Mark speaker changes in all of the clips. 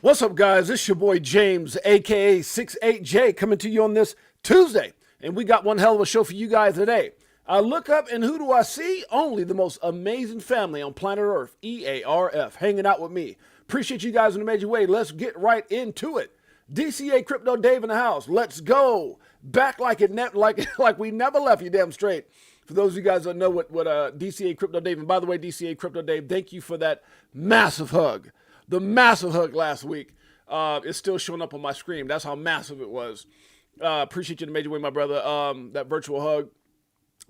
Speaker 1: What's up, guys? It's your boy James, aka 68J, coming to you on this Tuesday. And we got one hell of a show for you guys today. I look up and who do I see? Only the most amazing family on planet Earth, EARF, hanging out with me. Appreciate you guys in a major way. Let's get right into it. DCA Crypto Dave in the house. Let's go. Back like we never left, you damn straight. For those of you guys that know what DCA Crypto Dave, and by the way, DCA Crypto Dave, thank you for that massive hug. The massive hug last week is still showing up on my screen. That's how massive it was. Appreciate you in a major way, my brother. That virtual hug.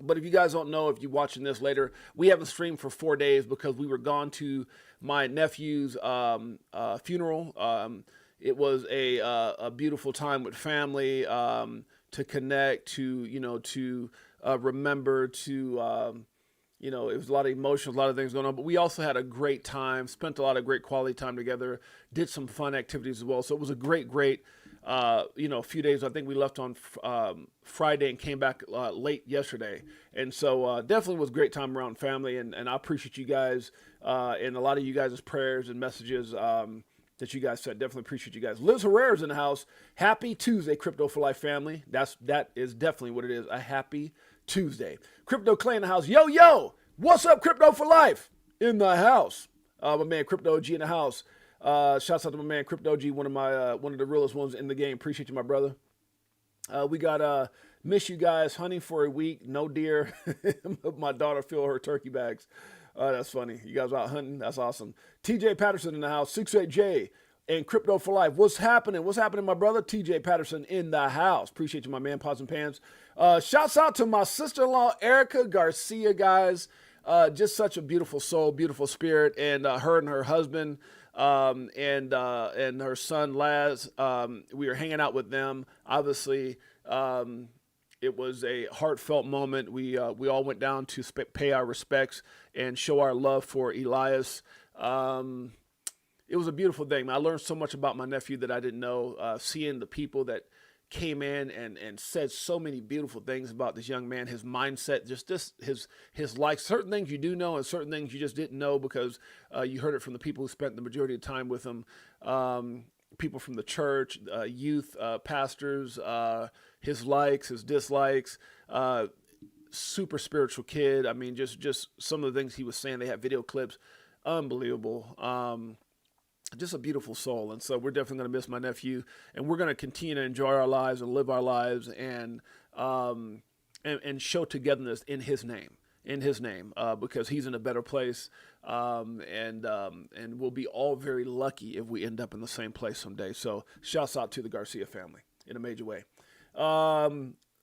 Speaker 1: But if you guys don't know, if you're watching this later, we haven't streamed for 4 days because we were gone to my nephew's funeral. It was a beautiful time with family, to connect, to remember, it was a lot of emotions, a lot of things going on, but we also had a great time, spent a lot of great quality time together, did some fun activities as well. So it was a great, few days. I think we left on Friday and came back late yesterday. And so definitely was a great time around family. And I appreciate you guys and a lot of you guys' prayers and messages that you guys sent. Definitely appreciate you guys. Liz Herrera's in the house. Happy Tuesday, Crypto for Life family. That is definitely what it is. A happy Tuesday. Crypto Clay in the house. Yo, what's up, Crypto for Life in the house? My man Crypto G in the house. Shouts out to my man Crypto G, one of the realest ones in the game. Appreciate you, my brother. We got miss you guys, hunting for a week, no deer. My daughter filled her turkey bags. That's funny. You guys out hunting? That's awesome. TJ Patterson in the house. 68J and Crypto for Life. What's happening? What's happening, my brother? TJ Patterson in the house. Appreciate you, my man. Pots and pans. Shouts out to my sister-in-law, Erica Garcia, guys. Just such a beautiful soul, beautiful spirit. And her and her husband and her son, Laz, we were hanging out with them. Obviously, it was a heartfelt moment. We all went down to pay our respects and show our love for Elias. It was a beautiful thing. I learned so much about my nephew that I didn't know. Seeing the people that came in and said so many beautiful things about this young man, his mindset, his likes, certain things you do know and certain things you just didn't know because you heard it from the people who spent the majority of the time with him. People from the church, youth, pastors, his likes, his dislikes, super spiritual kid. I mean, just some of the things he was saying. They had video clips, unbelievable. Just a beautiful soul. And so we're definitely going to miss my nephew, and we're going to continue to enjoy our lives and live our lives and show togetherness in his name, because he's in a better place. And we'll be all very lucky if we end up in the same place someday. So shouts out to the Garcia family in a major way.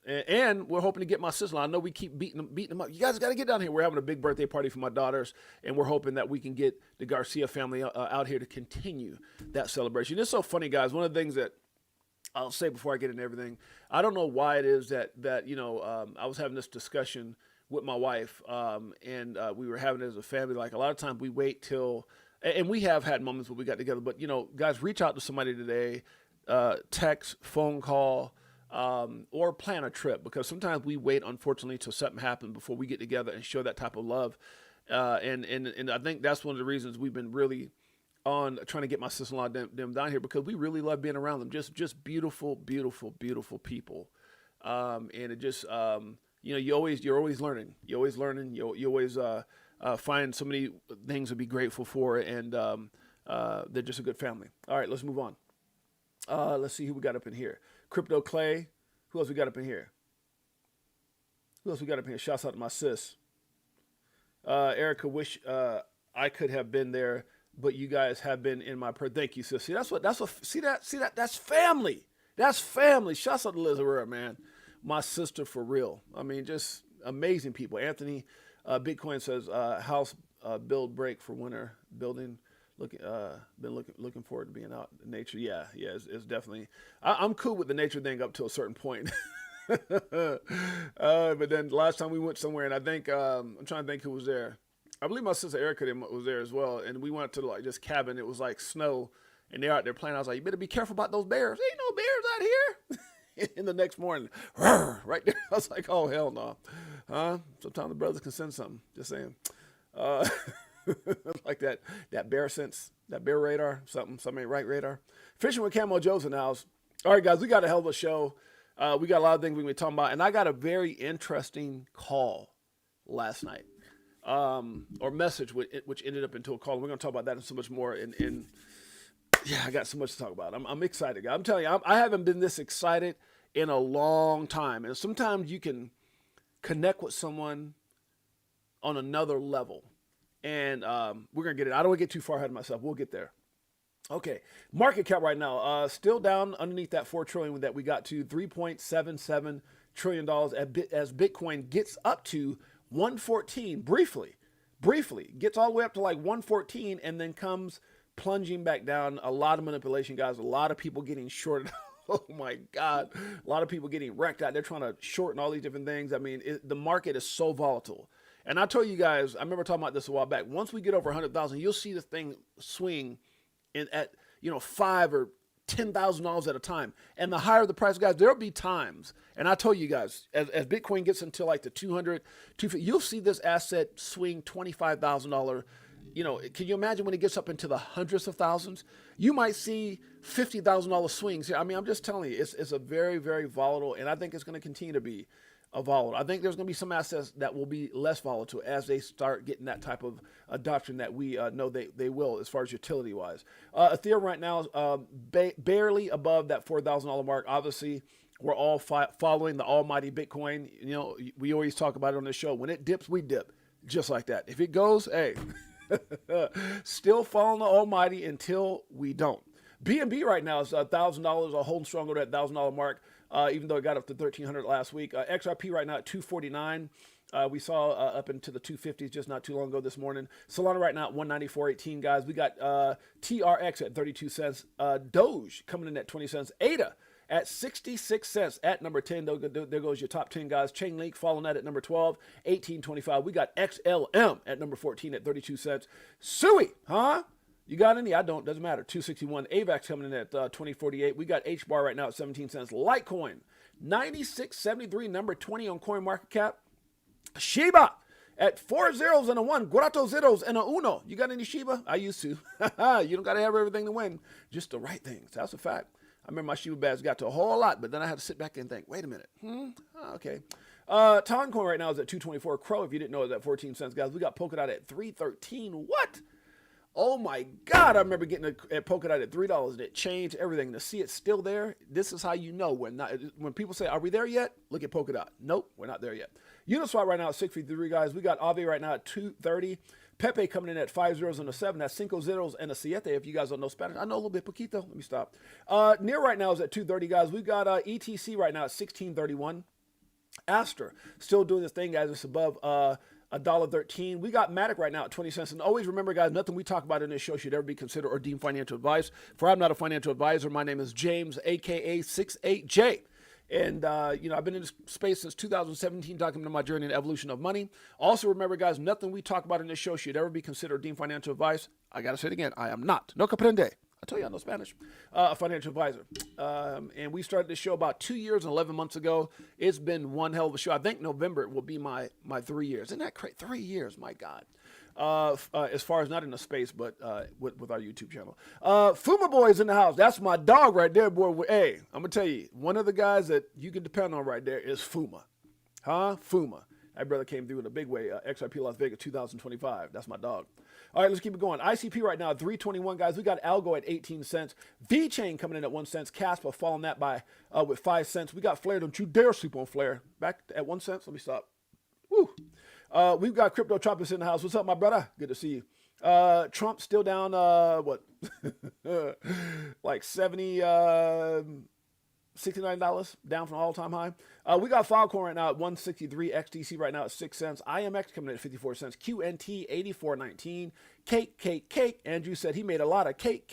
Speaker 1: And we're hoping to get my sister-in-law. I know we keep beating them up. You guys got to get down here. We're having a big birthday party for my daughters, and we're hoping that we can get the Garcia family out here to continue that celebration. It's so funny, guys. One of the things that I'll say before I get into everything, I don't know why it is that I was having this discussion with my wife, and we were having it as a family. Like, a lot of times we wait till, and we have had moments where we got together, but, guys, reach out to somebody today, text, phone call, or plan a trip, because sometimes we wait, unfortunately, till something happens before we get together and show that type of love. And I think that's one of the reasons we've been really on trying to get my sister-in-law them down here, because we really love being around them. Just beautiful, beautiful, beautiful people. And it just, you're always learning. You're always learning. You always find so many things to be grateful for, and they're just a good family. All right, let's move on. Let's see who we got up in here. Crypto Clay. Who else we got up in here? Shouts out to my sis. Erica, wish I could have been there, but you guys have been in my prayer. Thank you, sis. See that? That's family. That's family. Shouts out to Liz Herrera, man. My sister for real. I mean, just amazing people. Anthony Bitcoin says house build break for winter building. Looking forward to being out in nature. Yeah, it's definitely. I'm cool with the nature thing up to a certain point. But then last time we went somewhere, and I think I'm trying to think who was there. I believe my sister Erica was there as well, and we went to like this cabin. It was like snow, and they're out there playing. I was like, you better be careful about those bears. Ain't no bears out here. And the next morning, right there, I was like, oh hell no, huh? Sometimes the brothers can send something. Just saying. Like that bear sense, that bear radar, something ain't right radar. Fishing with Camo Joe's in the house. All right, guys, we got a hell of a show. We got a lot of things we can be talking about, and I got a very interesting call last night, or message, which ended up into a call. We're going to talk about that and so much more. Yeah, I got so much to talk about. I'm excited, guys. I'm telling you, I haven't been this excited in a long time. And sometimes you can connect with someone on another level. And we're going to get it. I don't want to get too far ahead of myself. We'll get there. Okay, market cap right now, still down underneath that $4 trillion that we got to, $3.77 trillion as Bitcoin gets up to 114 briefly, gets all the way up to like 114 and then comes plunging back down. A lot of manipulation, guys. A lot of people getting shorted. Oh my God. A lot of people getting wrecked out. They're trying to shorten all these different things. I mean, the market is so volatile. And I told you guys, I remember talking about this a while back. Once we get over 100,000, you'll see the thing swing at $5,000 or $10,000 at a time. And the higher the price, guys, there'll be times. And I told you guys, as Bitcoin gets into like the 200, 250, you'll see this asset swing $25,000. Can you imagine when it gets up into the hundreds of thousands? You might see $50,000 swings here. I mean, I'm just telling you, it's a very, very volatile, and I think it's going to continue to be volatile. I think there's going to be some assets that will be less volatile as they start getting that type of adoption that we know they will, as far as utility wise. Ethereum right now barely above that $4,000 mark. Obviously, we're all following the almighty Bitcoin. We always talk about it on this show. When it dips, we dip, just like that. If it goes, hey. Still following the almighty until we don't. BNB right now is $1,000, holding strong over that $1,000 mark, even though it got up to $1,300 last week. XRP right now at $249. We saw up into the 250s just not too long ago this morning. Solana right now at 194.18, guys. We got TRX at 32 cents. Doge coming in at 20 cents. ADA at 66 cents at number 10. There goes your top 10, guys. Chainlink following that at number 12, 18.25. We got XLM at number 14 at 32 cents. Sui, huh? You got any? I don't. Doesn't matter. 261. AVAX coming in at 20.48. We got HBAR right now at 17 cents. Litecoin, 96.73, number 20 on CoinMarketCap. Shiba at 4 zeros and a 1. Cuatro zeros and a uno. You got any Shiba? I used to. You don't got to have everything to win. Just the right things. That's a fact. I remember my Shiba bags got to a whole lot, but then I had to sit back and think, wait a minute. Okay. Toncoin right now is at 224. Crow, if you didn't know, is at 14 cents, guys. We got Polkadot at 313. What? Oh my God. I remember getting at Polkadot at $3 and it changed everything. To see it still there, this is how you know when people say, are we there yet? Look at Polkadot. Nope, we're not there yet. Uniswap right now at 653, guys. We got Aave right now at 230. Pepe coming in at 5 zeros and a 7. That's cinco zeros and a siete. If you guys don't know Spanish, I know a little bit poquito. Let me stop. Near right now is at 230, guys. We've got ETC right now at 1631. Aster still doing this thing, guys. It's above $1.13. We got Matic right now at 20 cents. And always remember, guys, nothing we talk about in this show should ever be considered or deemed financial advice. For I'm not a financial advisor. My name is James, aka 68J. And, I've been in this space since 2017, talking about my journey and evolution of money. Also, remember, guys, nothing we talk about in this show should ever be considered deemed financial advice. I got to say it again. I am not. No comprende. I tell you, I know Spanish. A financial advisor. And we started this show about 2 years and 11 months ago. It's been one hell of a show. I think November will be my 3 years. Isn't that crazy? 3 years, my God. As far as not in the space, but with our YouTube channel. Fuma Boy's in the house. That's my dog right there, boy. Hey, I'm going to tell you, one of the guys that you can depend on right there is Fuma. Huh? Fuma. That brother came through in a big way. XRP Las Vegas 2025. That's my dog. All right, let's keep it going. ICP right now, 321, guys. We got Algo at 18 cents. VChain coming in at 1 cent. Caspa following that by with 5 cents. We got Flare. Don't you dare sleep on Flare. Back at 1 cent. Let me stop. Woo. We've got Crypto Tropics in the house. What's up, my brother? Good to see you. Trump still down, like 70, $69 down from all-time high. We got Filecoin right now at 163. XDC right now at 6 cents. IMX coming in at 54 cents. QNT 84.19. Cake. Andrew said he made a lot of cake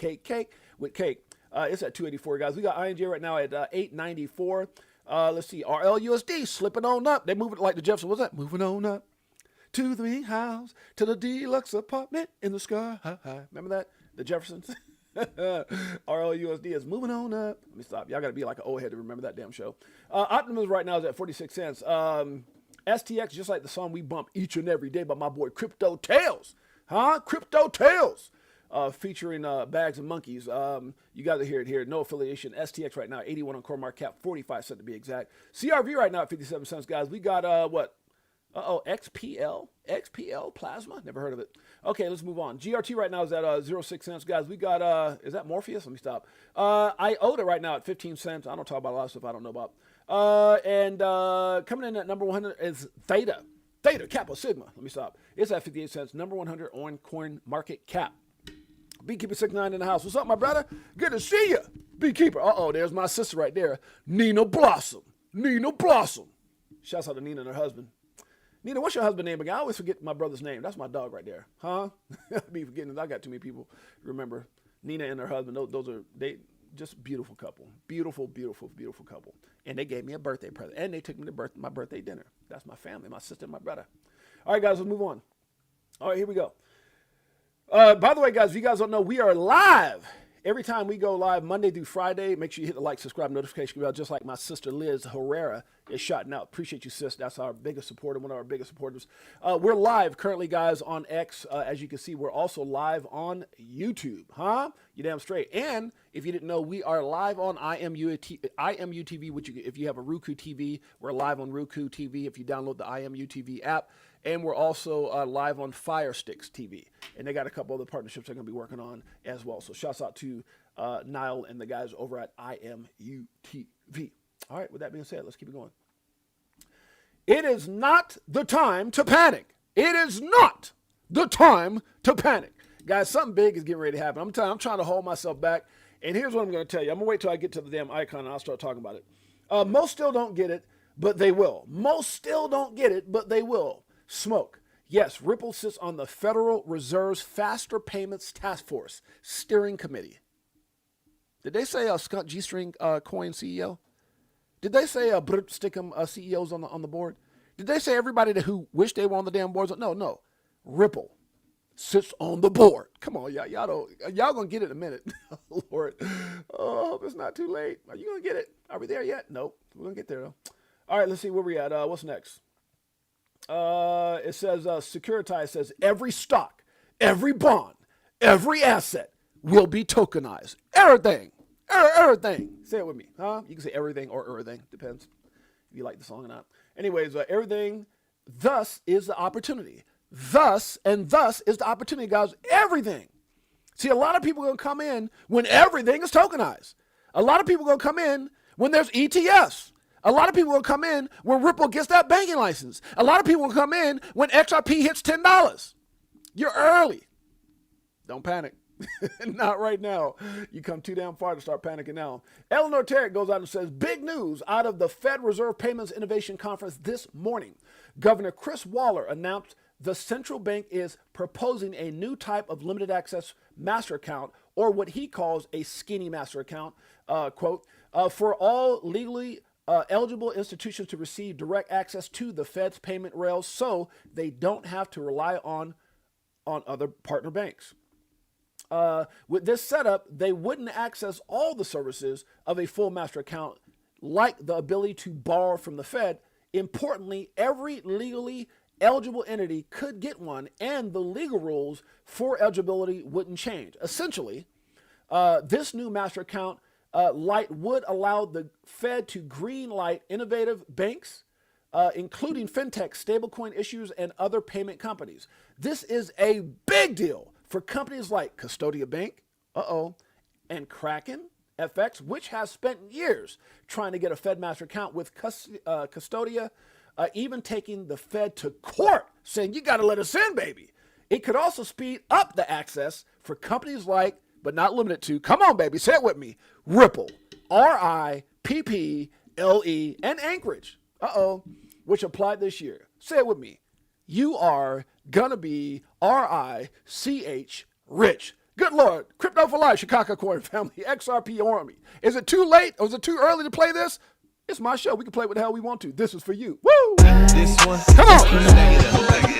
Speaker 1: with cake. It's at 284, guys. We got INJ right now at 894. Let's see. RLUSD slipping on up. They moving like the Jefferson. What's that? Moving on up to the house, to the deluxe apartment in the sky. Remember that? The Jeffersons. RLUSD is moving on up. Let me stop. Y'all got to be like an old head to remember that damn show. Optimus right now is at 46 cents. STX, just like the song we bump each and every day by my boy Crypto Tales. Huh? Crypto Tales. Featuring Bags of Monkeys. You guys are hear it here. No affiliation. STX right now, 81 on CoinMarketCap, 45 cents to be exact. CRV right now at 57 cents, guys. We got what? XPL Plasma. Never heard of it. Okay, let's move on. GRT right now is at 06 cents, guys. We got is that Morpheus? Let me stop. IOTA right now at 15 cents. I don't talk about a lot of stuff I don't know about. And coming in at number 100 is Theta. Theta Kappa Sigma. Let me stop. It's at 58 cents. Number 100 on CoinMarketCap. Beekeeper 69 in the house. What's up, my brother? Good to see you. Beekeeper. There's my sister right there. Nina Blossom. Nina Blossom. Shouts out to Nina and her husband. Nina, what's your husband's name again? I always forget my brother's name. That's my dog right there. Huh? I be forgetting. I got too many people remember. Nina and her husband, those are they just beautiful couple. Beautiful, beautiful, beautiful couple. And they gave me a birthday present. And they took me to my birthday dinner. That's my family, my sister and my brother. All right, guys, let's move on. All right, here we go. By the way, guys, if you guys don't know, we are live every time we go live Monday through Friday. Make sure you hit the like, subscribe, notification bell, just like my sister Liz Herrera is shouting out. Appreciate you, sis. That's our biggest supporter, one of our biggest supporters. We're live currently, guys, on X. As you can see, we're also live on YouTube. Huh? You damn straight. And if you didn't know, we are live on IMU TV, which if you have a Roku TV, we're live on Roku TV if you download the IMU TV app. And we're also live on Fire Sticks TV. And they got a couple other partnerships they're going to be working on as well. So shouts out to Niall and the guys over at IMU TV. All right, with that being said, let's keep it going. It is not the time to panic. It is not the time to panic. Guys, something big is getting ready to happen. I'm trying to hold myself back. And here's what I'm going to tell you. I'm going to wait till I get to the damn icon and I'll start talking about it. Most still don't get it, but they will. Most still don't get it, but they will. Smoke. Yes, Ripple sits on the Federal Reserve's Faster Payments Task Force Steering Committee. Did they say Skunk G-String Coin CEO? Did they say Brut Stickum CEOs on the board? Did they say everybody who wished they were on the damn boards? No. Ripple sits on the board. Come on, y'all gonna get it in a minute. Lord, hope it's not too late. Are you gonna get it? Are we there yet? Nope. We're gonna get there though. All right, let's see where we at. What's next? It says, Securitize says every stock, every bond, every asset will be tokenized. Everything. Everything. Say it with me. Huh? You can say everything or everything. Depends if you like the song or not. Anyways, everything, thus is the opportunity. Thus is the opportunity, guys. Everything. See, a lot of people are going to come in when everything is tokenized. A lot of people are going to come in when there's ETFs. A lot of people will come in when Ripple gets that banking license. A lot of people will come in when XRP hits $10. You're early. Don't panic. Not right now. You come too damn far to start panicking now. Eleanor Tarrant goes out and says, big news out of the Fed Reserve Payments Innovation Conference this morning. Governor Chris Waller announced the central bank is proposing a new type of limited access master account, or what he calls a skinny master account, quote, for all legally eligible institutions to receive direct access to the Fed's payment rails so they don't have to rely on other partner banks. With this setup, they wouldn't access all the services of a full master account, like the ability to borrow from the Fed. Importantly, every legally eligible entity could get one, and the legal rules for eligibility wouldn't change. Essentially, this new master account light would allow the Fed to green light innovative banks, including fintech, stablecoin issuers, and other payment companies. This is a big deal for companies like Custodia Bank, and Kraken FX, which has spent years trying to get a Fed master account with Custodia, even taking the Fed to court, saying, you got to let us in, baby. It could also speed up the access for companies like, but not limited to, come on, baby, say it with me, Ripple, RIPPLE, and Anchorage, which applied this year. Say it with me. You are gonna be RICH rich. Good Lord, Crypto for Life, Chicago Coin Family, XRP Army. Is it too late or is it too early to play this? It's my show. We can play what the hell we want to. This is for you. Woo!
Speaker 2: This one,
Speaker 1: come on.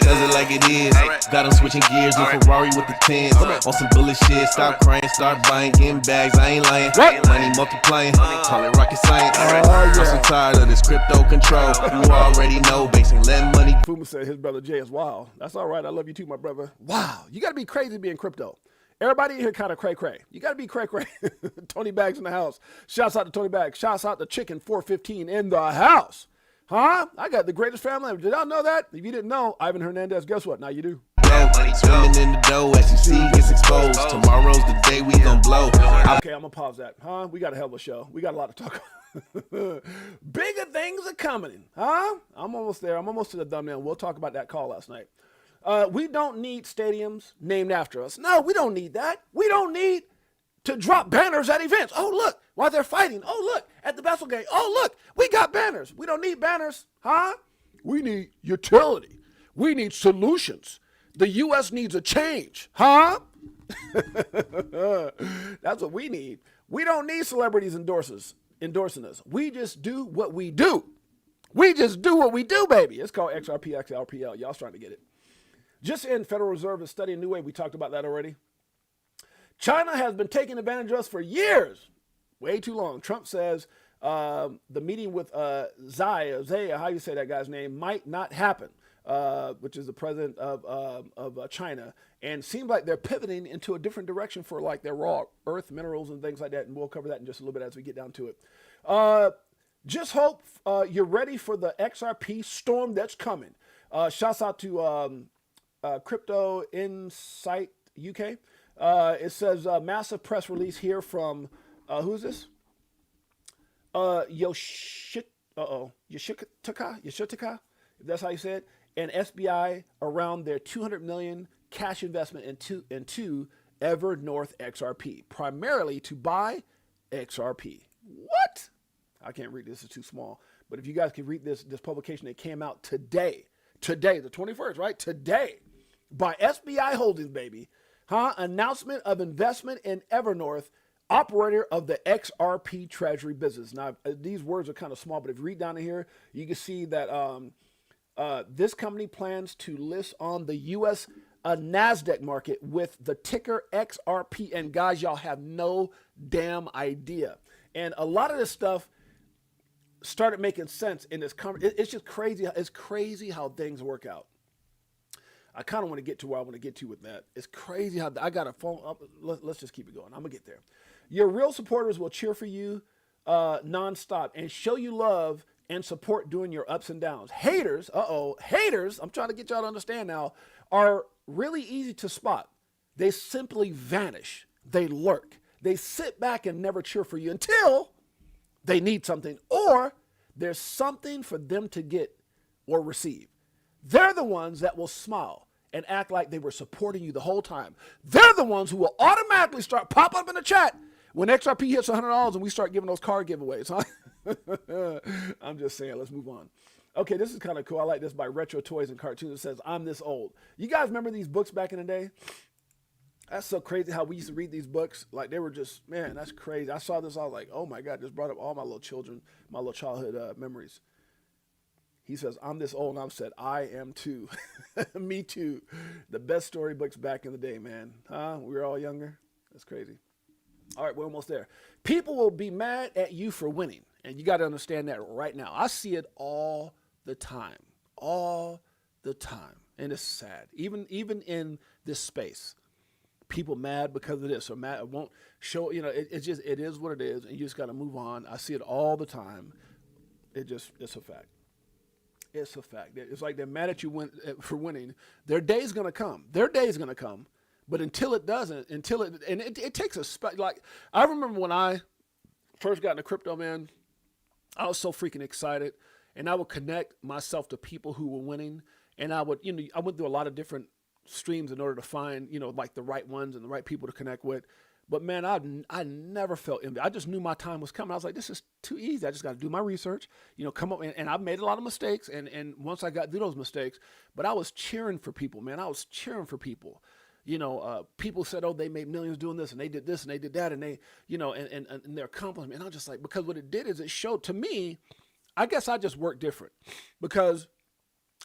Speaker 2: Does it like it is. Got them switching gears, no Ferrari with the tens. On some bullet shit, stop crying, start buying, getting bags. I ain't lying. Money multiplying, call it rocket science. I'm so tired of this crypto control. You already know, basing letting money.
Speaker 1: Fuma said his brother Jay is wild. That's all right. I love you too, my brother. Wow, you got to be crazy being crypto. Everybody in here kind of cray-cray. You got to be cray-cray. Tony Bags in the house. Shouts out to Tony Bags. Shouts out to Chicken 415 in the house. Huh? I got the greatest family ever. Did y'all know that? If you didn't know, Ivan Hernandez, guess what? Now you do.
Speaker 2: Swimming in the dough, SEC gets exposed. Tomorrow's the day we gon' blow.
Speaker 1: Okay, I'm going to pause that. Huh? We got a hell of a show. We got a lot to talk about. Bigger things are coming. Huh? I'm almost there. I'm almost to the thumbnail. We'll talk about that call last night. We don't need stadiums named after us. No, we don't need that. We don't need to drop banners at events. Oh, look, while they're fighting. Oh, look, at the basketball game. Oh, look, we got banners. We don't need banners, huh? We need utility. We need solutions. The U.S. needs a change, huh? That's what we need. We don't need celebrities endorsing us. We just do what we do. We just do what we do, baby. It's called XRP, XRPL. Y'all starting to get it. Just in, Federal Reserve is studying a new way. We talked about that already. China has been taking advantage of us for years. Way too long. Trump says the meeting with Xi, how you say that guy's name, might not happen, which is the president of China. And seems like they're pivoting into a different direction for like their raw earth minerals and things like that. And we'll cover that in just a little bit as we get down to it. Just hope you're ready for the XRP storm that's coming. Shouts out to Crypto Insight UK. It says massive press release here from who is this? Yoshitaka, if that's how you say it, and SBI around their 200 million cash investment into Evernorth XRP, primarily to buy XRP. What? I can't read this; it's too small. But if you guys can read this publication that came out today, the 21st, right? Today, by SBI Holdings, baby. Huh? Announcement of investment in Evernorth, operator of the XRP treasury business. Now, these words are kind of small, but if you read down in here, you can see that this company plans to list on the U.S. NASDAQ market with the ticker XRP. And guys, y'all have no damn idea. And a lot of this stuff started making sense in this conversation. It's just crazy. It's crazy how things work out. I kind of want to get to where I want to get to with that. It's crazy how I got a phone up. Let's just keep it going. I'm going to get there. Your real supporters will cheer for you nonstop and show you love and support during your ups and downs. Haters, haters, I'm trying to get y'all to understand now, are really easy to spot. They simply vanish. They lurk. They sit back and never cheer for you until they need something or there's something for them to get or receive. They're the ones that will smile and act like they were supporting you the whole time. They're the ones who will automatically start pop up in the chat when XRP hits $100 and we start giving those card giveaways. Huh? I'm just saying, let's move on. Okay, this is kind of cool. I like this by Retro Toys and Cartoons. It says, I'm this old. You guys remember these books back in the day? That's so crazy how we used to read these books. Like they were just, man, that's crazy. I saw this, I was like, oh my God, just brought up all my little childhood memories. He says, I'm this old, and I've said, I am too. Me too. The best storybooks back in the day, man. Huh? We were all younger. That's crazy. All right, we're almost there. People will be mad at you for winning, and you got to understand that right now. I see it all the time. All the time. And it's sad. Even in this space. People mad because of this or mad won't show, it is what it is, and you just got to move on. I see it all the time. It's a fact. It's a fact. It's like they're mad at you for winning. Their day's going to come. But until it doesn't, it takes like, I remember when I first got into crypto, man, I was so freaking excited. And I would connect myself to people who were winning. And I would, I went through a lot of different streams in order to find, like the right ones and the right people to connect with. But man, I never felt envy. I just knew my time was coming. I was like, this is too easy. I just got to do my research, come up. And I've made a lot of mistakes. And once I got through those mistakes, but I was cheering for people, man. I was cheering for people. people said, oh, they made millions doing this and they did this and they did that and they, and their accomplishment. And I'm just like, because what it did is it showed to me, I guess I just work different because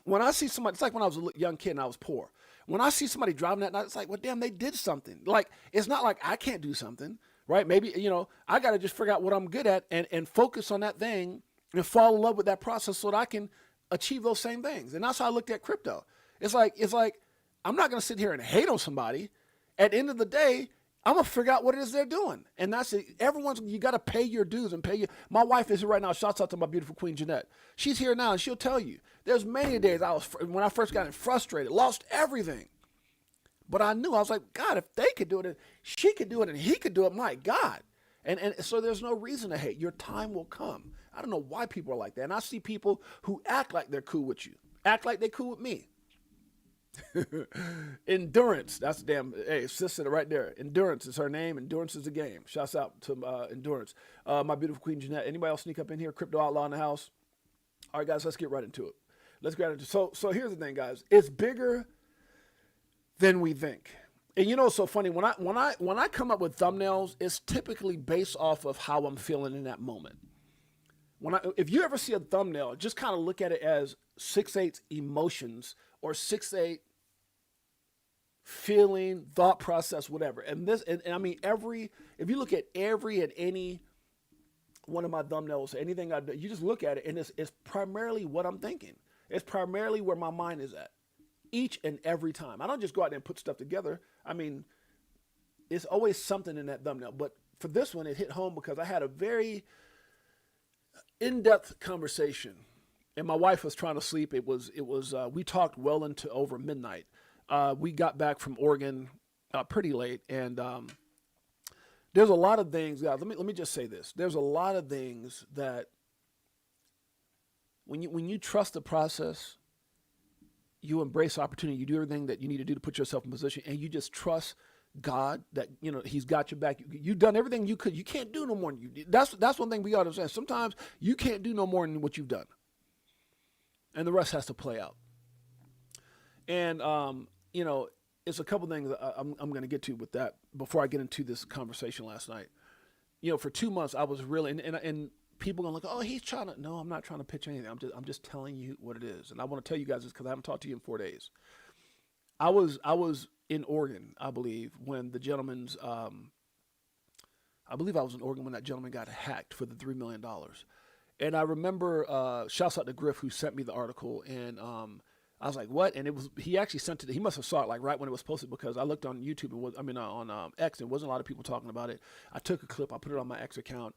Speaker 1: when I see somebody, it's like when I was a young kid and I was poor. When I see somebody driving that night, it's like, well, damn, they did something. Like, it's not like I can't do something, right? Maybe, I got to just figure out what I'm good at and focus on that thing and fall in love with that process so that I can achieve those same things. And that's how I looked at crypto. It's like I'm not going to sit here and hate on somebody. At the end of the day, I'm going to figure out what it is they're doing. And that's it. You got to pay your dues and pay your. My wife is here right now. Shouts out to my beautiful queen, Jeanette. She's here now and she'll tell you. There's many days when I first got frustrated, lost everything. But I knew, I was like, God, if they could do it, and she could do it, and he could do it, my God. And so there's no reason to hate. Your time will come. I don't know why people are like that. And I see people who act like they're cool with you, act like they're cool with me. Endurance. That's damn. Hey, sister, right there. Endurance is her name. Endurance is the game. Shouts out to Endurance. My beautiful queen Jeanette. Anybody else sneak up in here? Crypto Outlaw in the house. All right, guys, let's get right into it. So here's the thing, guys. It's bigger than we think. And it's so funny when I come up with thumbnails, it's typically based off of how I'm feeling in that moment. If you ever see a thumbnail, just kind of look at it as 6/8 emotions or 6/8 feeling, thought process, whatever. And I mean if you look at every and any one of my thumbnails, anything I do, you just look at it and it's primarily what I'm thinking. It's primarily where my mind is at. Each and every time. I don't just go out there and put stuff together. I mean, it's always something in that thumbnail. But for this one, it hit home because I had a very in-depth conversation, and my wife was trying to sleep. We talked well into over midnight. We got back from Oregon pretty late, and there's a lot of things, guys. Let me just say this. There's a lot of things that when you trust the process, you embrace opportunity, you do everything that you need to do to put yourself in position, and you just trust God that, he's got your back. You've done everything you could. You can't do no more than you did. That's one thing we got to understand. Sometimes you can't do no more than what you've done. And the rest has to play out. And, it's a couple things I'm going to get to with that before I get into this conversation last night. For 2 months, I was really, and people going to look, oh, he's trying to, no, I'm not trying to pitch anything. I'm just telling you what it is. And I want to tell you guys this because I haven't talked to you in 4 days. I was in Oregon, I believe, when the gentleman's, I believe I was in Oregon when that gentleman got hacked for the $3 million. And I remember, shouts out to Griff who sent me the article, and I was like, what? And he actually sent it, he must have saw it like right when it was posted because I looked on YouTube, on X, and wasn't a lot of people talking about it. I took a clip, I put it on my X account.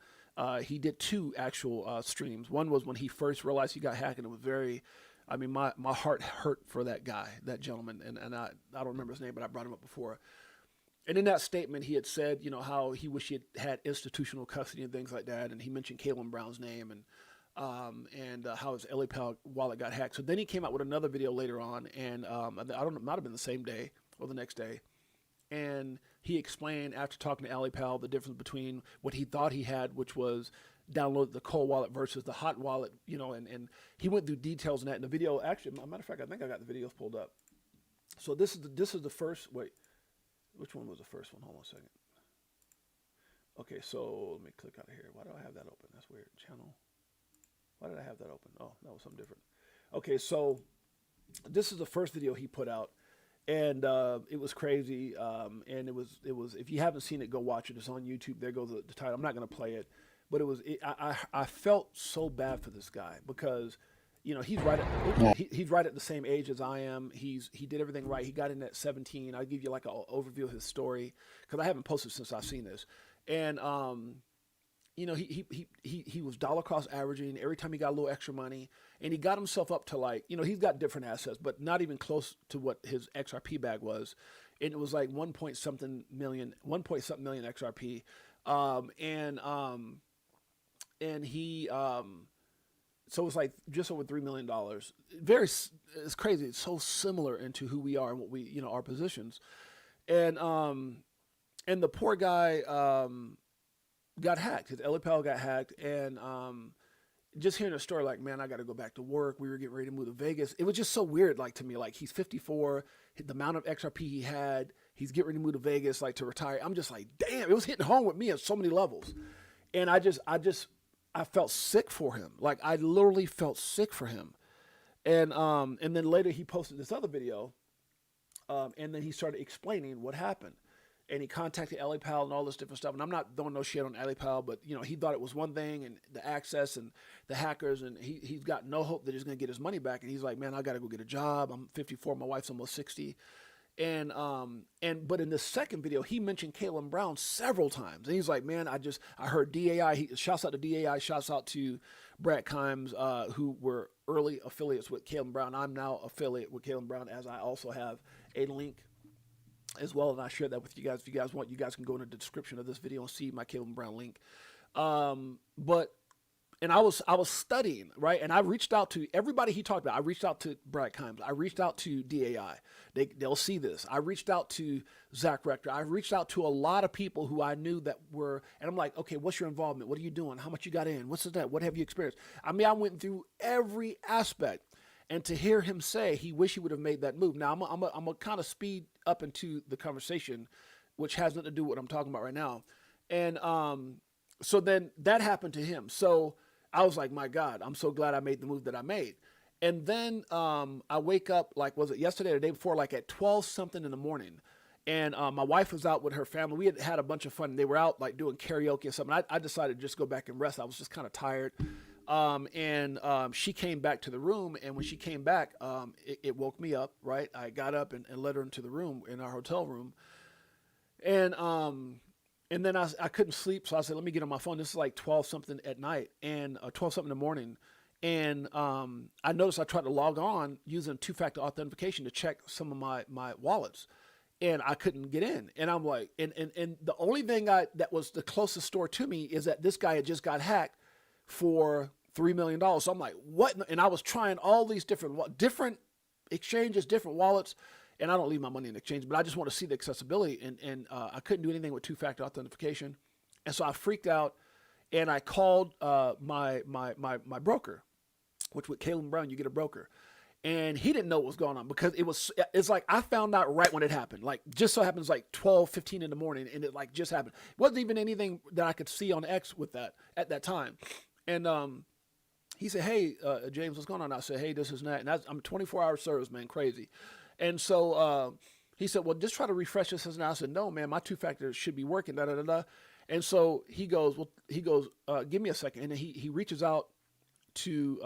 Speaker 1: He did 2 actual streams. One was when he first realized he got hacked, and it was very, my heart hurt for that guy, that gentleman, and I don't remember his name, but I brought him up before. And in that statement, he had said, how he wished he had institutional custody and things like that, and he mentioned Kaylen Brown's name and how his LA Pal wallet got hacked. So then he came out with another video later on, and I don't know, it might have been the same day or the next day. And he explained after talking to Ali Pal the difference between what he thought he had, which was download the cold wallet versus the hot wallet, and he went through details in that in the video. Actually, as a matter of fact, I think I got the videos pulled up. So this is the first, wait, which one was the first one? Hold on a second. Okay, so let me click out of here. Why do I have that open? That's weird. Channel. Why did I have that open? Oh, that was something different. Okay, so this is the first video he put out. And it was crazy, and it was. If you haven't seen it, go watch it. It's on YouTube. There goes the title. I'm not going to play it, but I felt so bad for this guy because, he's right at the same age as I am. He did everything right. He got in at 17. I'll give you like an overview of his story because I haven't posted since I've seen this, and he was dollar cost averaging every time he got a little extra money, and he got himself up to like, he's got different assets, but not even close to what his XRP bag was. And it was like 1 point something million XRP. And he, so it was like just over $3 million. It's crazy. It's so similar into who we are and what we, our positions. And the poor guy, got hacked. His LA Pal got hacked, and just hearing a story like, man, I got to go back to work. We were getting ready to move to Vegas. It was just so weird, like to me. Like he's 54, the amount of XRP he had, He's getting ready to move to Vegas, like to retire. I'm just like, damn, it was hitting home with me on so many levels. And I felt sick for him. Like I literally felt sick for him. And then later he posted this other video. And then he started explaining what happened. And he contacted LA Pal and all this different stuff. And I'm not throwing no shit on LA Pal, but you know, he thought it was one thing and the access and the hackers, and he's got no hope that he's going to get his money back. And he's like, man, I got to go get a job. I'm 54. My wife's almost 60. But in this second video, he mentioned Caitlin Brown several times. And he's like, man, I heard DAI. He shouts out to DAI, shouts out to Brad Kimes, who were early affiliates with Caitlin Brown. I'm now affiliate with Caitlin Brown, as I also have a link as well, and I share that with you guys. If you guys want, you guys can go in the description of this video and see my Caitlin Brown link. And I was studying, right? And I reached out to everybody he talked about. I reached out to Brad Kimes. I reached out to DAI. They'll see this. I reached out to Zach Rector. I reached out to a lot of people who I knew that were, and I'm like, okay, what's your involvement? What are you doing? How much you got in? What's that? What have you experienced? I mean, I went through every aspect. And to hear him say he wished he would have made that move. Now, I'm going to kind of speed up into the conversation, which has nothing to do with what I'm talking about right now. And so then that happened to him. So I was like, my God, I'm so glad I made the move that I made. And then I wake up, like, was it yesterday or the day before, like at 12 something in the morning. And my wife was out with her family. We had a bunch of fun. They were out like doing karaoke or something. I decided to just go back and rest. I was just kind of tired. She came back to the room, and when she came back, it woke me up, right? I got up and led her into the room, in our hotel room. And then I couldn't sleep. So I said, let me get on my phone. This is like 12 something at night and 12 something in the morning. And, I noticed I tried to log on using two-factor authentication to check some of my wallets, and I couldn't get in. And I'm like, and the only thing that was the closest store to me is that this guy had just got hacked for $3 million. So I'm like, what? And I was trying all these different exchanges, different wallets, and I don't leave my money in exchange, but I just want to see the accessibility. And I couldn't do anything with two-factor authentication. And so I freaked out, and I called my broker, which with Caitlin Brown, you get a broker. And he didn't know what was going on, because it's like I found out right when it happened. Like, just so happens like 12:15 in the morning, and it like just happened. It wasn't even anything that I could see on X with that at that time. And he said, hey, James, what's going on? I said, hey, this is that. And I'm 24-hour service, man, crazy. And so he said, well, just try to refresh this. And I said, no, man, my two-factor should be working, da-da-da-da. And so he goes, give me a second. And then he reaches out to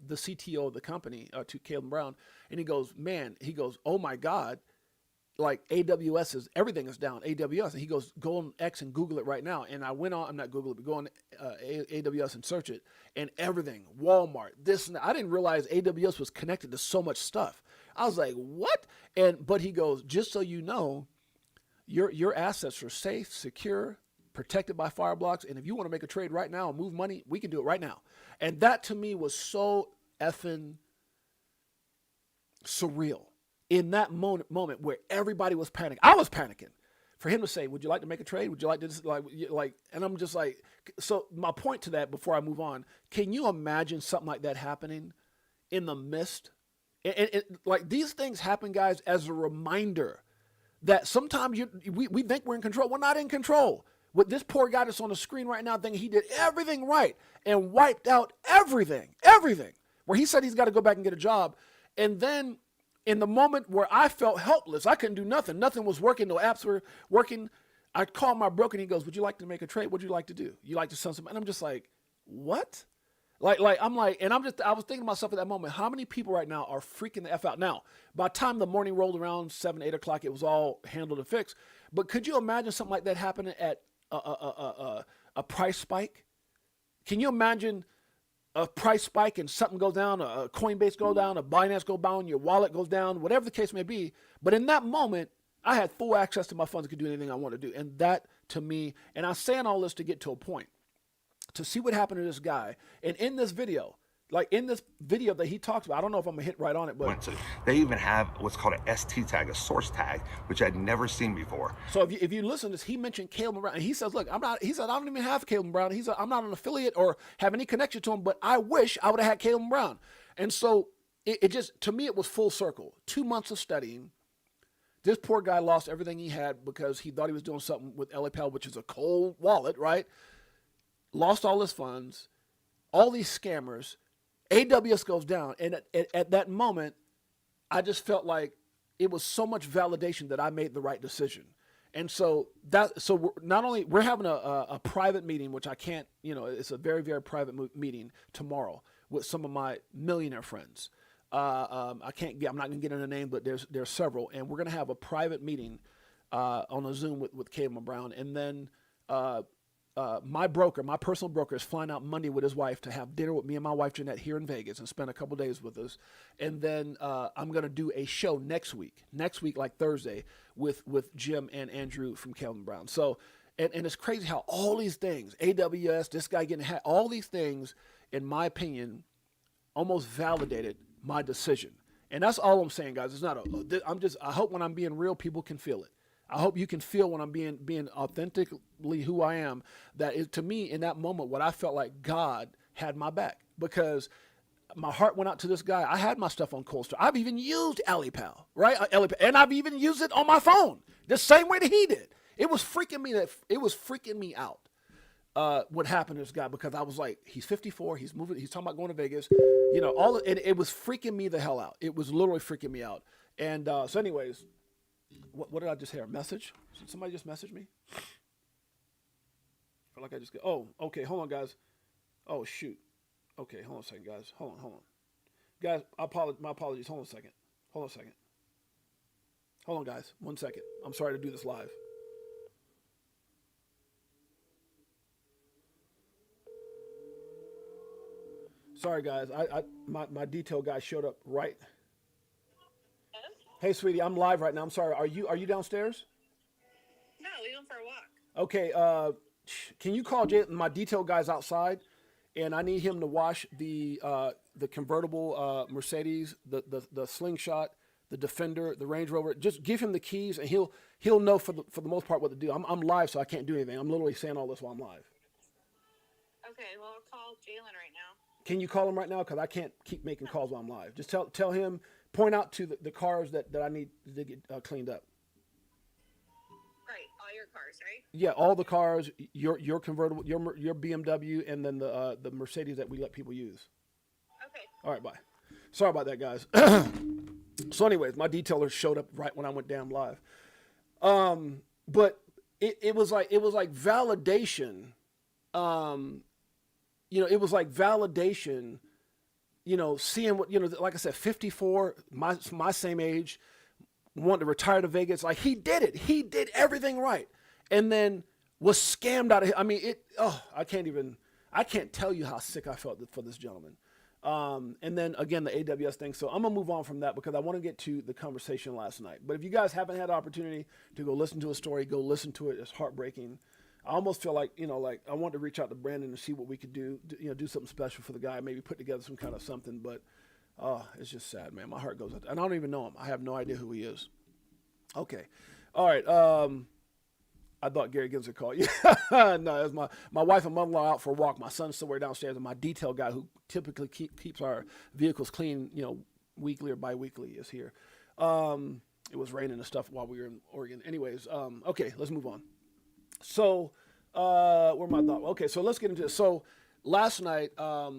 Speaker 1: the CTO of the company, to Caitlin Brown. And he goes, oh, my God. Like everything is down, AWS. And he goes, go on X and Google it right now. And I went on, I'm not Google it, but go on AWS and search it. And everything, Walmart, this and that. I didn't realize AWS was connected to so much stuff. I was like, what? But he goes, just so you know, your assets are safe, secure, protected by Fireblocks. And if you want to make a trade right now and move money, we can do it right now. And that to me was so effing surreal. In that moment where everybody was panicking, I was panicking. For him to say, would you like to make a trade? Would you like to just like, and I'm just like, so my point to that before I move on, can you imagine something like that happening in the midst? And like these things happen, guys, as a reminder that sometimes we think we're in control. We're not in control. With this poor guy that's on the screen right now thinking he did everything right and wiped out everything, where he said he's got to go back and get a job. And then in the moment where I felt helpless, I couldn't do nothing. Nothing was working. No apps were working. I called my broker and he goes, would you like to make a trade? What'd you like to do? You like to sell something? And I'm just like, what? I was thinking to myself at that moment, how many people right now are freaking the F out? Now, by the time the morning rolled around 7, 8 o'clock, it was all handled and fixed. But could you imagine something like that happening at a price spike? Can you imagine a price spike and something goes down, a Coinbase goes down, a Binance goes down, your wallet goes down, whatever the case may be. But in that moment, I had full access to my funds and could do anything I want to do. And that to me, and I'm saying all this to get to a point, to see what happened to this guy. And in this video, that he talks about, I don't know if I'm gonna hit right on it, but
Speaker 3: they even have what's called an ST tag, a source tag, which I'd never seen before.
Speaker 1: So if you listen to this, he mentioned Caitlin Brown, and he says, look, I don't even have Caitlin Brown. He said, I'm not an affiliate or have any connection to him, but I wish I would have had Caitlin Brown. And so it just, to me, it was full circle. 2 months of studying, This poor guy lost everything he had because he thought he was doing something with LAPAL, which is a cold wallet, right? Lost all his funds, all these scammers. AWS goes down. And at that moment, I just felt like it was so much validation that I made the right decision. And so we're having a private meeting, which I can't, it's a very, very private meeting tomorrow with some of my millionaire friends. I'm not going to get into names, but there's several, and we're going to have a private meeting on a Zoom with Caleb Brown, and then my personal broker, is flying out Monday with his wife to have dinner with me and my wife Jeanette here in Vegas and spend a couple days with us, and then I'm going to do a show next week, like Thursday, with Jim and Andrew from Caleb Brown. So, and it's crazy how all these things, AWS, this guy getting hacked, all these things, in my opinion, almost validated my decision. And that's all I'm saying, guys. It's not I hope when I'm being real, people can feel it. I hope you can feel when I'm being authentically who I am, that is, to me, in that moment, what I felt like God had my back, because my heart went out to this guy. I had my stuff on Cold Star. I've even used LAPAL, right? And I've even used it on my phone the same way that he did. It was freaking me out. What happened to this guy, because I was like, he's 54, he's moving, he's talking about going to Vegas, it was freaking me the hell out. It was literally freaking me out. And so anyways, what did I just hear? A message? Did somebody just message me? I feel like I just get, oh, okay, hold on, guys. Oh, shoot. Okay, hold on a second, guys. Hold on. Guys, my apologies. Hold on a second. Hold on, guys. 1 second. I'm sorry to do this live. Sorry, guys. My detail guy showed up right. Hey, sweetie, I'm live right now. I'm sorry. Are you downstairs?
Speaker 4: No, we went for a walk.
Speaker 1: Okay. Can you call Jay? My detail guy's outside, and I need him to wash the convertible Mercedes, the Slingshot, the Defender, the Range Rover. Just give him the keys, and he'll know for the most part what to do. I'm live, so I can't do anything. I'm literally saying all this while I'm live.
Speaker 4: Okay, well, I'll call Jalen right now.
Speaker 1: Can you call him right now? Because I can't keep making calls while I'm live. Just tell him, point out to the cars that I need to get cleaned up.
Speaker 4: Right, all your cars, right?
Speaker 1: Yeah, all the cars, your convertible, your BMW, and then the Mercedes that we let people use.
Speaker 4: Okay.
Speaker 1: All right, bye. Sorry about that, guys. So anyways, my detailer showed up right when I went damn live. But it was like validation. It was like validation, seeing what, like I said, 54, my same age, wanted to retire to Vegas. Like, he did it. He did everything right. And then was scammed out of it. I mean, I can't tell you how sick I felt for this gentleman. And then again, the AWS thing. So I'm gonna move on from that because I want to get to the conversation last night. But if you guys haven't had the opportunity to go listen to a story, go listen to it. It's heartbreaking. I almost feel like, I wanted to reach out to Brandon and see what we could do, do something special for the guy, maybe put together some kind of something, but it's just sad, man. My heart goes out. And I don't even know him. I have no idea who he is. Okay. All right. I thought Gary Gibbs would call you. No, it was my wife and mother-in-law out for a walk. My son's somewhere downstairs, and my detail guy who typically keeps our vehicles clean, weekly or bi-weekly is here. It was raining and stuff while we were in Oregon. Anyways, okay, let's move on. So, where my thought? Okay, so let's get into this. So, last night, I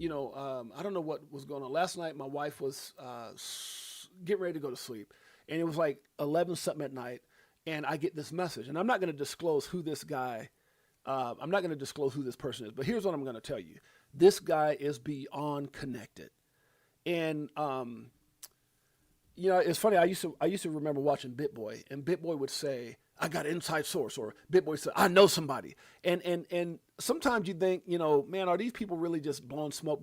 Speaker 1: don't know what was going on. Last night, my wife was getting ready to go to sleep, and it was like 11 something at night, and I get this message, and I'm not going to disclose who this guy. I'm not going to disclose who this person is, but here's what I'm going to tell you: this guy is beyond connected, and it's funny. I used to remember watching BitBoy, and BitBoy would say, "I got an inside source," or BitBoy said, "I know somebody." And sometimes you think, man, are these people really just blowing smoke?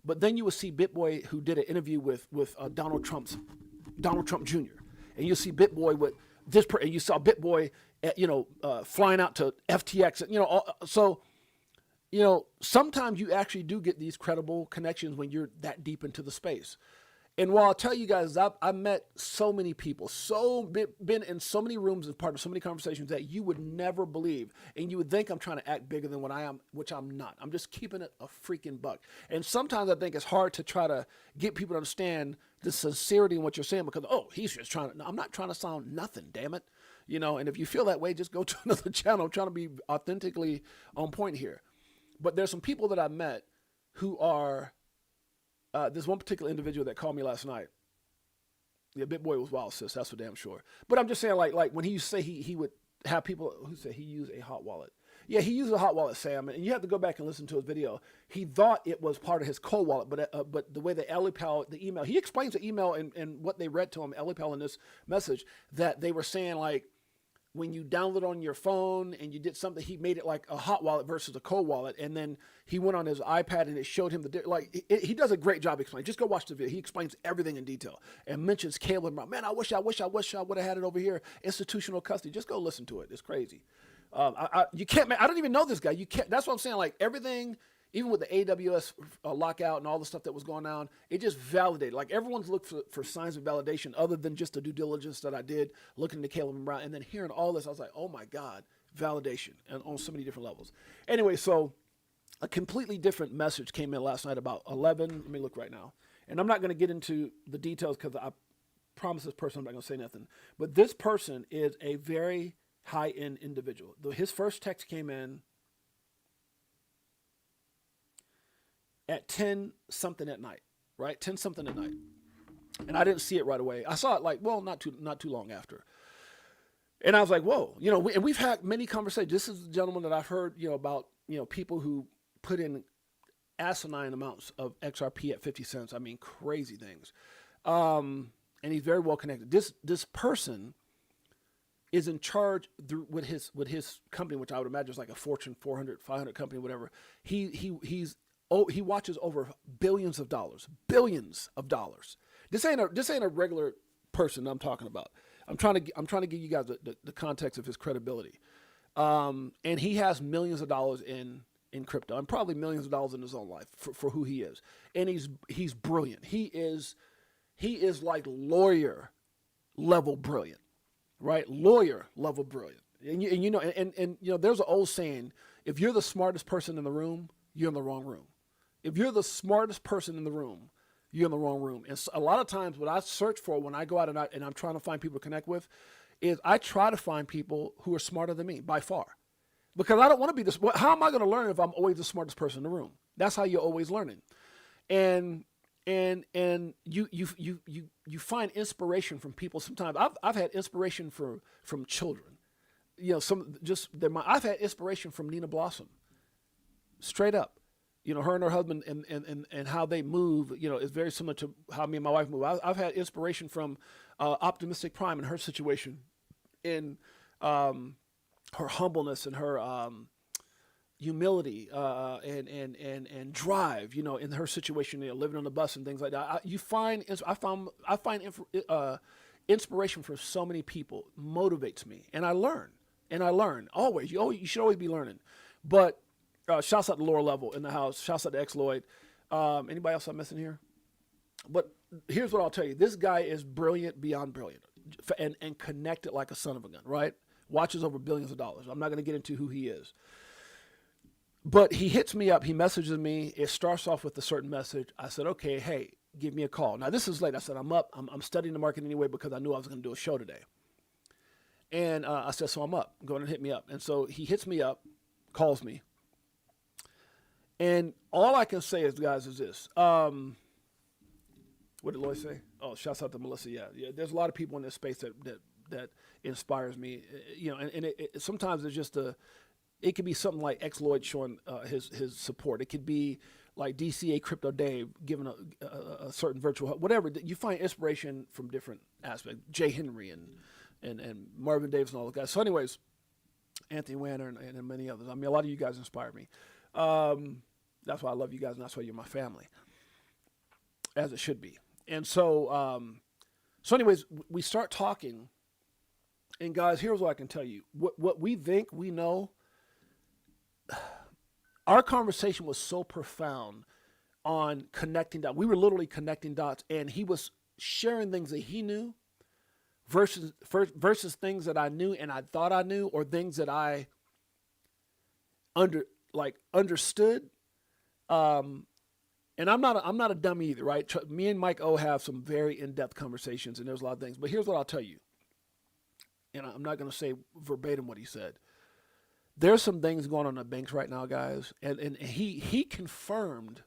Speaker 1: But then you would see BitBoy, who did an interview with Donald Trump Jr., and you see BitBoy with this, and you saw BitBoy, flying out to FTX, so. Sometimes you actually do get these credible connections when you're that deep into the space. And while I'll tell you guys, I've met so many people, been in so many rooms and part of so many conversations that you would never believe. And you would think I'm trying to act bigger than what I am, which I'm not. I'm just keeping it a freaking buck. And sometimes I think it's hard to try to get people to understand the sincerity in what you're saying because, oh, he's just trying to, no, I'm not trying to sound nothing, damn it. You know, and if you feel that way, just go to another channel. I'm trying to be authentically on point here. But there's some people that I met who are, there's one particular individual that called me last night. Yeah, Big Boy was wild, sis. That's for damn sure. But I'm just saying, like when he used to say he would have people who said he used a hot wallet. Yeah, he used a hot wallet, Sam, and you have to go back and listen to his video. He thought it was part of his cold wallet, but the way the LPL, the email, he explains the email and what they read to him, LPL in this message, that they were saying like, when you download on your phone and you did something, he made it like a hot wallet versus a cold wallet. And then he went on his iPad and it showed him he does a great job explaining. Just go watch the video. He explains everything in detail and mentions Caleb and man, I wish I would have had it over here. Institutional custody. Just go listen to it. It's crazy. You can't, I don't even know this guy. You can't, that's what I'm saying. Like everything, even with the AWS lockout and all the stuff that was going on, it just validated. Like everyone's looked for signs of validation other than just the due diligence that I did looking into Caleb and Brown. And then hearing all this, I was like, oh my God, validation and on so many different levels. Anyway, so a completely different message came in last night about 11. Let me look right now. And I'm not going to get into the details because I promise this person I'm not going to say nothing. But this person is a very high-end individual. His first text came in at 10 something at night, right? 10 something at night. And I didn't see it right away. I saw it not too long after. And I was like, whoa, and we've had many conversations. This is the gentleman that I've heard, about, people who put in asinine amounts of XRP at 50 cents. I mean, crazy things. And he's very well connected. This person is in charge with his company, which I would imagine is like a Fortune 400, 500 company, whatever. He watches over billions of dollars. This ain't a regular person I'm talking about. I'm trying to give you guys the context of his credibility. And he has millions of dollars in crypto and probably millions of dollars in his own life for who he is. And he's brilliant. He is like lawyer level brilliant, right? Lawyer level brilliant. And there's an old saying, if you're the smartest person in the room, you're in the wrong room. If you're the smartest person in the room, you're in the wrong room. And so a lot of times what I search for when I go out and I'm trying to find people to connect with is I try to find people who are smarter than me by far. Because I don't want to be this. How am I going to learn if I'm always the smartest person in the room? That's how you're always learning. And you find inspiration from people. Sometimes I've had inspiration from children. I've had inspiration from Nina Blossom. Straight up. Her and her husband and how they move, is very similar to how me and my wife move. I've had inspiration from Optimistic Prime and her situation in her humbleness and her humility and drive, in her situation, living on the bus and things like that. I find inspiration from so many people, motivates me, and I learn always. You should always be learning, but. Shouts out to Lower Level in the house. Shouts out to X Lloyd. Anybody else I'm missing here? But here's what I'll tell you. This guy is brilliant beyond brilliant and connected like a son of a gun, right? Watches over billions of dollars. I'm not going to get into who he is. But he hits me up. He messages me. It starts off with a certain message. I said, okay, hey, give me a call. Now, this is late. I said, I'm up. I'm studying the market anyway because I knew I was going to do a show today. And I said, so I'm up. Go ahead and hit me up. And so he hits me up, calls me. And all I can say is, guys, is this. What did Lloyd say? Oh, shouts out to Melissa. Yeah. There's a lot of people in this space that inspires me. And sometimes it's just it could be something like X Lloyd showing his support. It could be like DCA Crypto Dave giving a certain virtual, whatever. You find inspiration from different aspects. Jay Henry and Marvin Davis and all those guys. So, anyways, Anthony Wanner and many others. I mean, a lot of you guys inspire me. That's why I love you guys, and that's why you're my family, as it should be. And so, anyways, we start talking, and guys, here's what I can tell you. What we think we know, our conversation was so profound on connecting dots. We were literally connecting dots, and he was sharing things that he knew versus things that I knew and I thought I knew, or things that I understood. And I'm not a dummy either, right? Me and Mike O have some very in-depth conversations, and there's a lot of things. But here's what I'll tell you, and I'm not going to say verbatim what he said. There's some things going on in the banks right now, guys, and he confirmed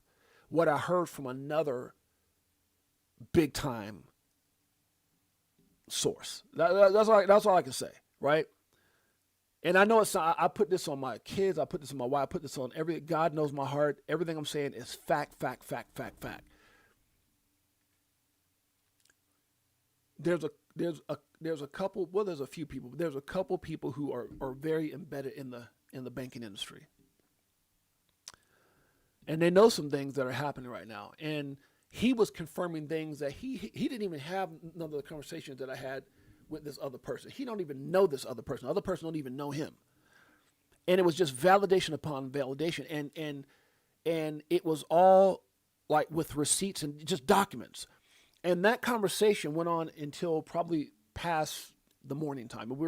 Speaker 1: what I heard from another big time source. That's all I can say, right? And I know I put this on my kids, I put this on my wife, I put this on God knows my heart. Everything I'm saying is fact. There's a couple, well, there's a few people, but there's a couple people who are very embedded in the banking industry. And they know some things that are happening right now. And he was confirming things that he didn't even have none of the conversations that I had with this other person. He don't even know this other person. The other person don't even know him. And it was just validation upon validation. And it was all like with receipts and just documents. And that conversation went on until probably past the morning time. And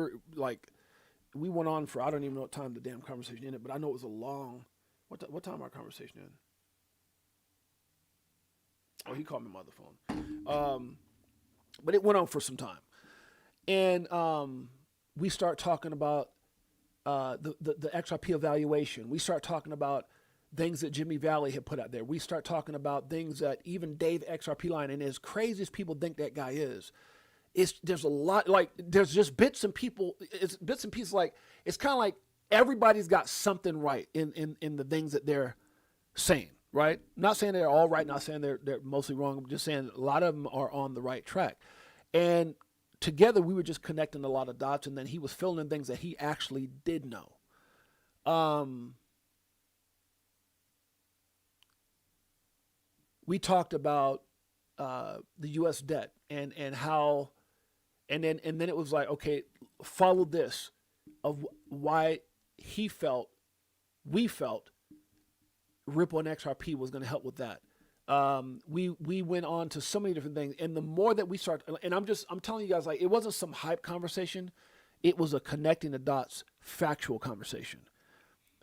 Speaker 1: we went on for, I don't even know what time the damn conversation ended, but I know it was a long, what time our conversation ended? Oh, he called me on my other phone. But it went on for some time. And we start talking about the XRP evaluation. We start talking about things that Jimmy Valley had put out there. We start talking about things that even Dave XRP line, and as crazy as people think that guy is, there's a lot, like there's just bits and pieces. Like it's kind of like everybody's got something right in the things that they're saying, right? Not saying they're all right, not saying they're mostly wrong. I'm just saying a lot of them are on the right track. And together we were just connecting a lot of dots, and then he was filling in things that he actually did know. We talked about the U.S. debt and how, and then it was like, okay, follow this of why we felt Ripple and XRP was going to help with that. We went on to so many different things, and the more that we start, and I'm telling you guys, like, it wasn't some hype conversation. It was a connecting the dots factual conversation.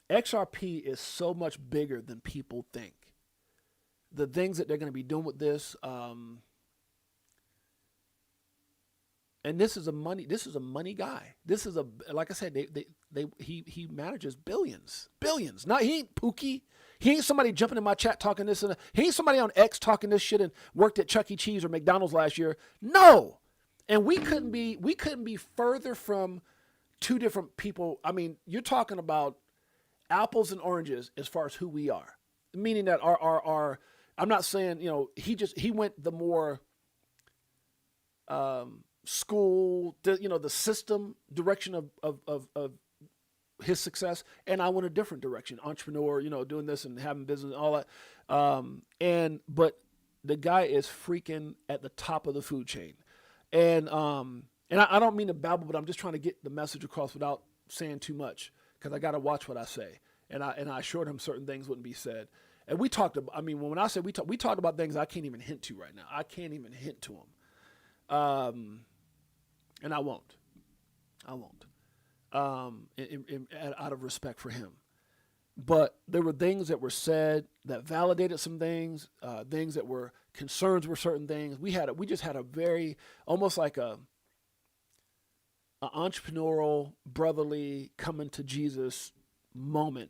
Speaker 1: XRP is so much bigger than people think. The things that they're going to be doing with this, and this is a money guy. This is like I said, he manages billions. Now he ain't Pookie. He ain't somebody jumping in my chat talking this, and he ain't somebody on X talking this shit and worked at Chuck E. Cheese or McDonald's last year. No, and we couldn't be further from two different people. I mean, you're talking about apples and oranges as far as who we are, meaning that our I'm not saying, he went the more school, the system direction of his success, and I went a different direction, entrepreneur, doing this and having business and all that. But the guy is freaking at the top of the food chain. And I don't mean to babble, but I'm just trying to get the message across without saying too much, because I got to watch what I say. And I assured him certain things wouldn't be said. And we talked about, when I say we talked about things I can't even hint to right now. I can't even hint to them. And I won't. Out of respect for him. But there were things that were said that validated some things, things that were concerns were certain things. We just had a very, almost like a entrepreneurial, brotherly, coming to Jesus moment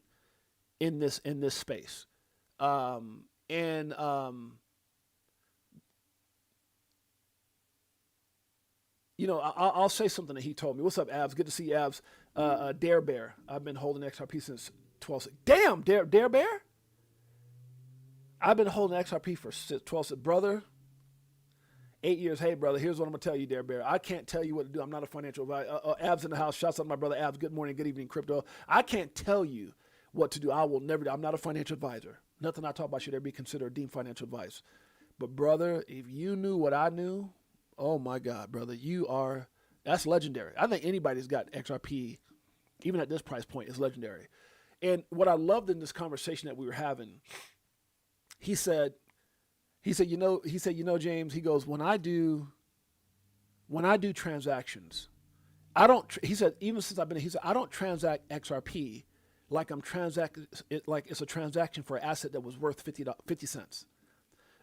Speaker 1: in this space. I'll say something that he told me. What's up, Abs? Good to see you, Abs. Dare Bear. I've been holding XRP since 12. Damn, Dare Bear? I've been holding XRP for 12. Brother, 8 years. Hey, brother, here's what I'm going to tell you, Dare Bear. I can't tell you what to do. I'm not a financial advisor. Abs in the house. Shouts out to my brother, Abs. Good morning, good evening, crypto. I can't tell you what to do. I will never do. I'm not a financial advisor. Nothing I talk about should ever be considered deemed financial advice. But, brother, if you knew what I knew, oh, my God, brother, that's legendary. I think anybody's got XRP, even at this price point, is legendary. And what I loved in this conversation that we were having, he said, James, he goes, when I do transactions, I don't, he said, even since I've been, he said, I don't transact XRP like like it's a transaction for an asset that was worth 50 cents.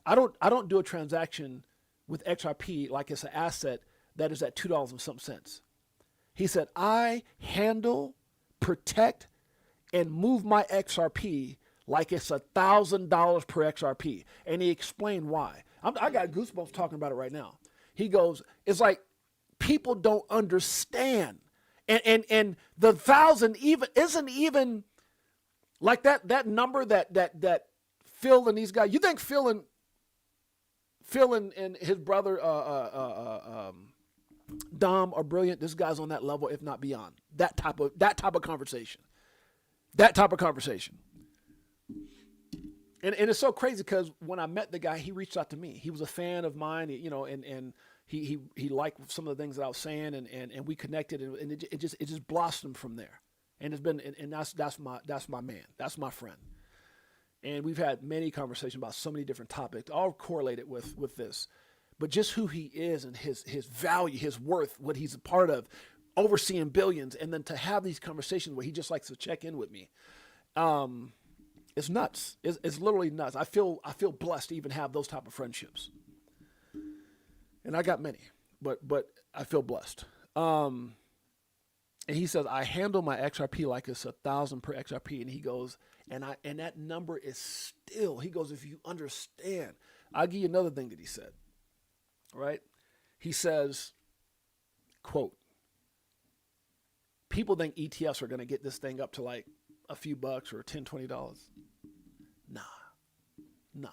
Speaker 1: I don't do a transaction with XRP like it's an asset that is at $2 and some cents. He said, I handle, protect, and move my XRP like it's $1,000 per XRP. And he explained why. I got goosebumps talking about it right now. He goes, it's like people don't understand. And the 1,000 even isn't even like that number that Phil and these guys, you think Phil and his brother Dom are brilliant? This guy's on that level, if not beyond. That type of conversation. That type of conversation. And it's so crazy because when I met the guy, he reached out to me. He was a fan of mine, and he liked some of the things that I was saying, and we connected, and it just blossomed from there. And it's been, and that's my man, that's my friend. And we've had many conversations about so many different topics, all correlated with this. But just who he is and his value, his worth, what he's a part of, overseeing billions, and then to have these conversations where he just likes to check in with me, it's nuts. It's literally nuts. I feel blessed to even have those type of friendships, and I got many, but I feel blessed. And he says, I handle my XRP like it's 1,000 per XRP, and he goes, and that number is still. He goes, if you understand, I'll give you another thing that he said. Right? He says, quote, people think ETFs are going to get this thing up to like a few bucks or $10, $20. Nah.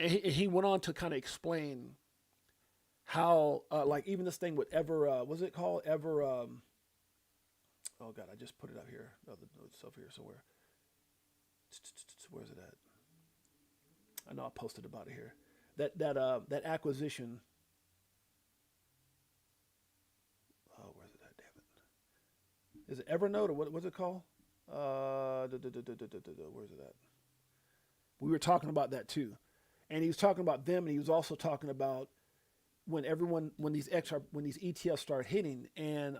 Speaker 1: And he went on to kind of explain how, like even this thing with what's it called? Oh God, I just put it out here. It's over here somewhere. Where's it at? I know I posted about it here. That acquisition. Oh, where's it at? Damn it. Is it Evernote or what's it called? Where's it at? We were talking about that too. And he was talking about them, and he was also talking about when these ETFs start hitting, and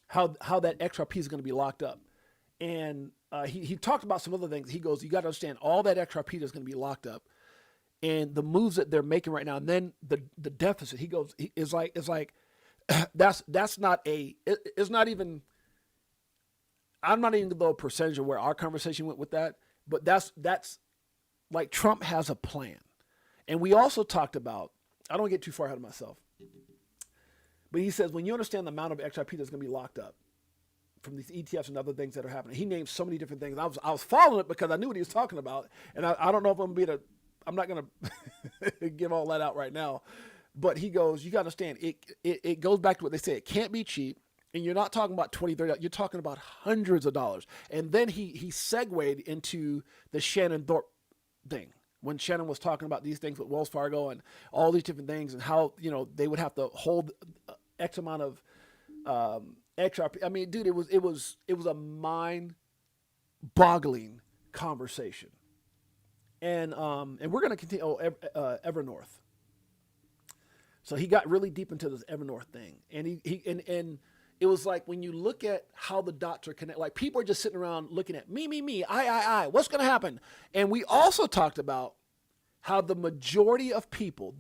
Speaker 1: how that XRP is going to be locked up. And he talked about some other things. He goes, you got to understand all that XRP is going to be locked up, and the moves that they're making right now, and then the deficit. He goes, it's like that's not it's not even. I'm not even the percentage of where our conversation went with that, but that's like Trump has a plan. And we also talked about, I don't get too far ahead of myself, but he says, when you understand the amount of XRP that's going to be locked up from these ETFs and other things that are happening, he named so many different things. I was following it because I knew what he was talking about. And I don't know if I'm not going to give all that out right now, but he goes, you got to understand, it goes back to what they say. It can't be cheap. And you're not talking about $20, $30, you're talking about hundreds of dollars. And then he segued into the Shannon Thorpe thing, when Shannon was talking about these things with Wells Fargo and all these different things, and how, they would have to hold X amount of XRP. I mean, dude, it was a mind-boggling conversation. And we're going to continue. Evernorth. So he got really deep into this Evernorth thing, and he it was like, when you look at how the dots are connected, like people are just sitting around looking at me, I, what's going to happen? And we also talked about how the majority of people